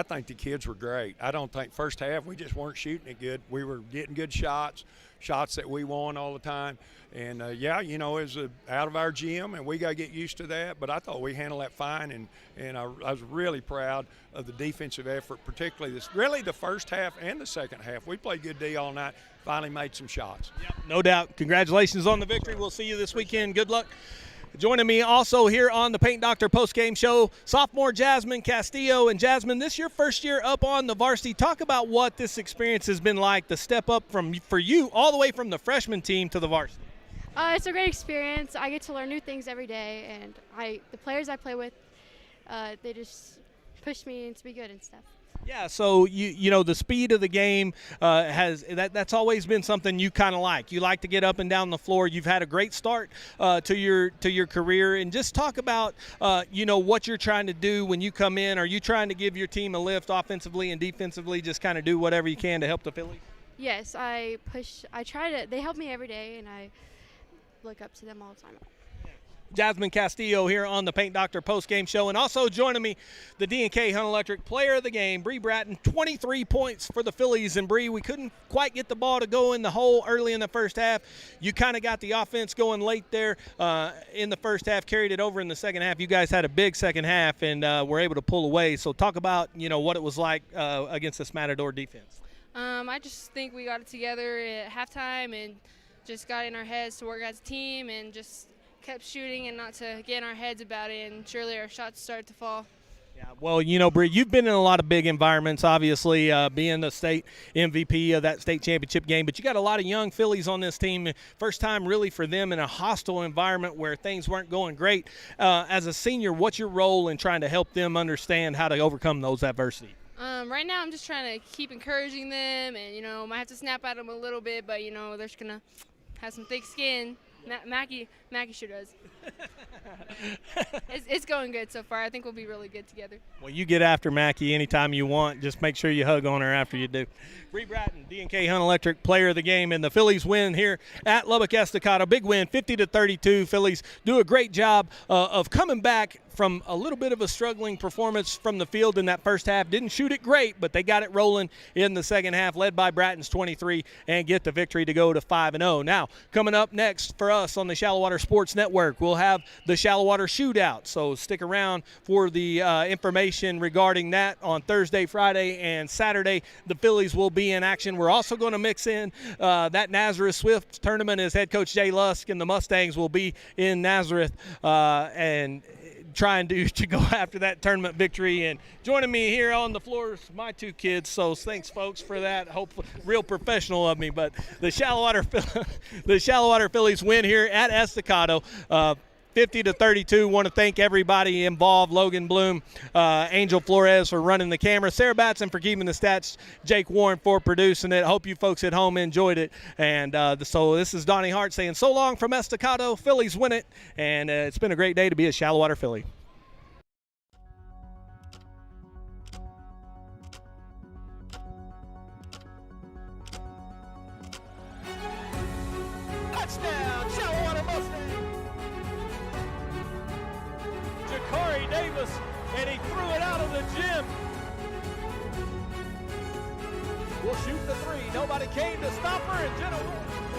think the kids were great. I don't think first half we just weren't shooting it good. We were getting good shots that we won all the time. And, yeah, you know, it was out of our gym, and we got to get used to that. But I thought we handled that fine, and I was really proud of the defensive effort, particularly really the first half and the second half. We played good D all night, finally made some shots. Yep, no doubt. Congratulations on the victory. We'll see you this weekend. Good luck. Joining me also here on the Paint Doctor postgame show, sophomore Jasmine Castillo. And Jasmine, this is your first year up on the varsity. Talk about what this experience has been like, the step up for you all the way from the freshman team to the varsity. It's a great experience. I get to learn new things every day, and the players I play with, they just push me to be good and stuff. Yeah, so you know the speed of the game that's always been something you kind of like. You like to get up and down the floor. You've had a great start to your career, and just talk about you know what you're trying to do when you come in. Are you trying to give your team a lift offensively and defensively? Just kind of do whatever you can to help the Phillies. Yes, I try to. They help me every day, and I look up to them all the time. Jasmine Castillo here on the Paint Doctor Post-Game Show. And also joining me, the D&K Hunt Electric player of the game, Bree Bratton, 23 points for the Phillies. And Bree, we couldn't quite get the ball to go in the hole early in the first half. You kind of got the offense going late there in the first half, carried it over in the second half. You guys had a big second half and were able to pull away. So talk about, what it was like against this Matador defense. I just think we got it together at halftime and just got in our heads to work as a team and just kept shooting and not to get in our heads about it, and surely our shots started to fall. Yeah, well, Bree, you've been in a lot of big environments, obviously, being the state MVP of that state championship game, but you got a lot of young Phillies on this team. First time really for them in a hostile environment where things weren't going great. As a senior, what's your role in trying to help them understand how to overcome those adversity? Right now I'm just trying to keep encouraging them and, might have to snap at them a little bit, but, they're just going to have some thick skin. Mackie sure does. It's going good so far. I think we'll be really good together. Well, you get after Mackie anytime you want. Just make sure you hug on her after you do. Bree Bratton, D&K Hunt Electric player of the game, and the Phillies win here at Lubbock Estacado. Big win, 50-32. Phillies do a great job of coming back from a little bit of a struggling performance from the field in that first half. Didn't shoot it great, but they got it rolling in the second half, led by Bratton's 23, and get the victory to go to 5-0. Now, coming up next for us on the Shallowater Sports Network, we'll have the Shallowater Shootout. So stick around for the information regarding that on Thursday, Friday, and Saturday. The Phillies will be in action. We're also going to mix in that Nazareth Swift tournament as head coach Jay Lusk and the Mustangs will be in Nazareth and trying to go after that tournament victory. And joining me here on the floor is my two kids, so thanks folks for that. Hopefully real professional of me, but the Shallowater Phillies win here at Estacado, 50-32. Want to thank everybody involved, Logan Bloom, Angel Flores for running the camera, Sarah Batson for keeping the stats, Jake Warren for producing it. Hope you folks at home enjoyed it. And so this is Donnie Hart saying so long from Estacado. Phillies win it, and it's been a great day to be a Shallowater Philly. Touchdown, Shallowater Mustangs! Corey Davis, and he threw it out of the gym. We'll shoot the three. Nobody came to stop her, and Jenna Wolf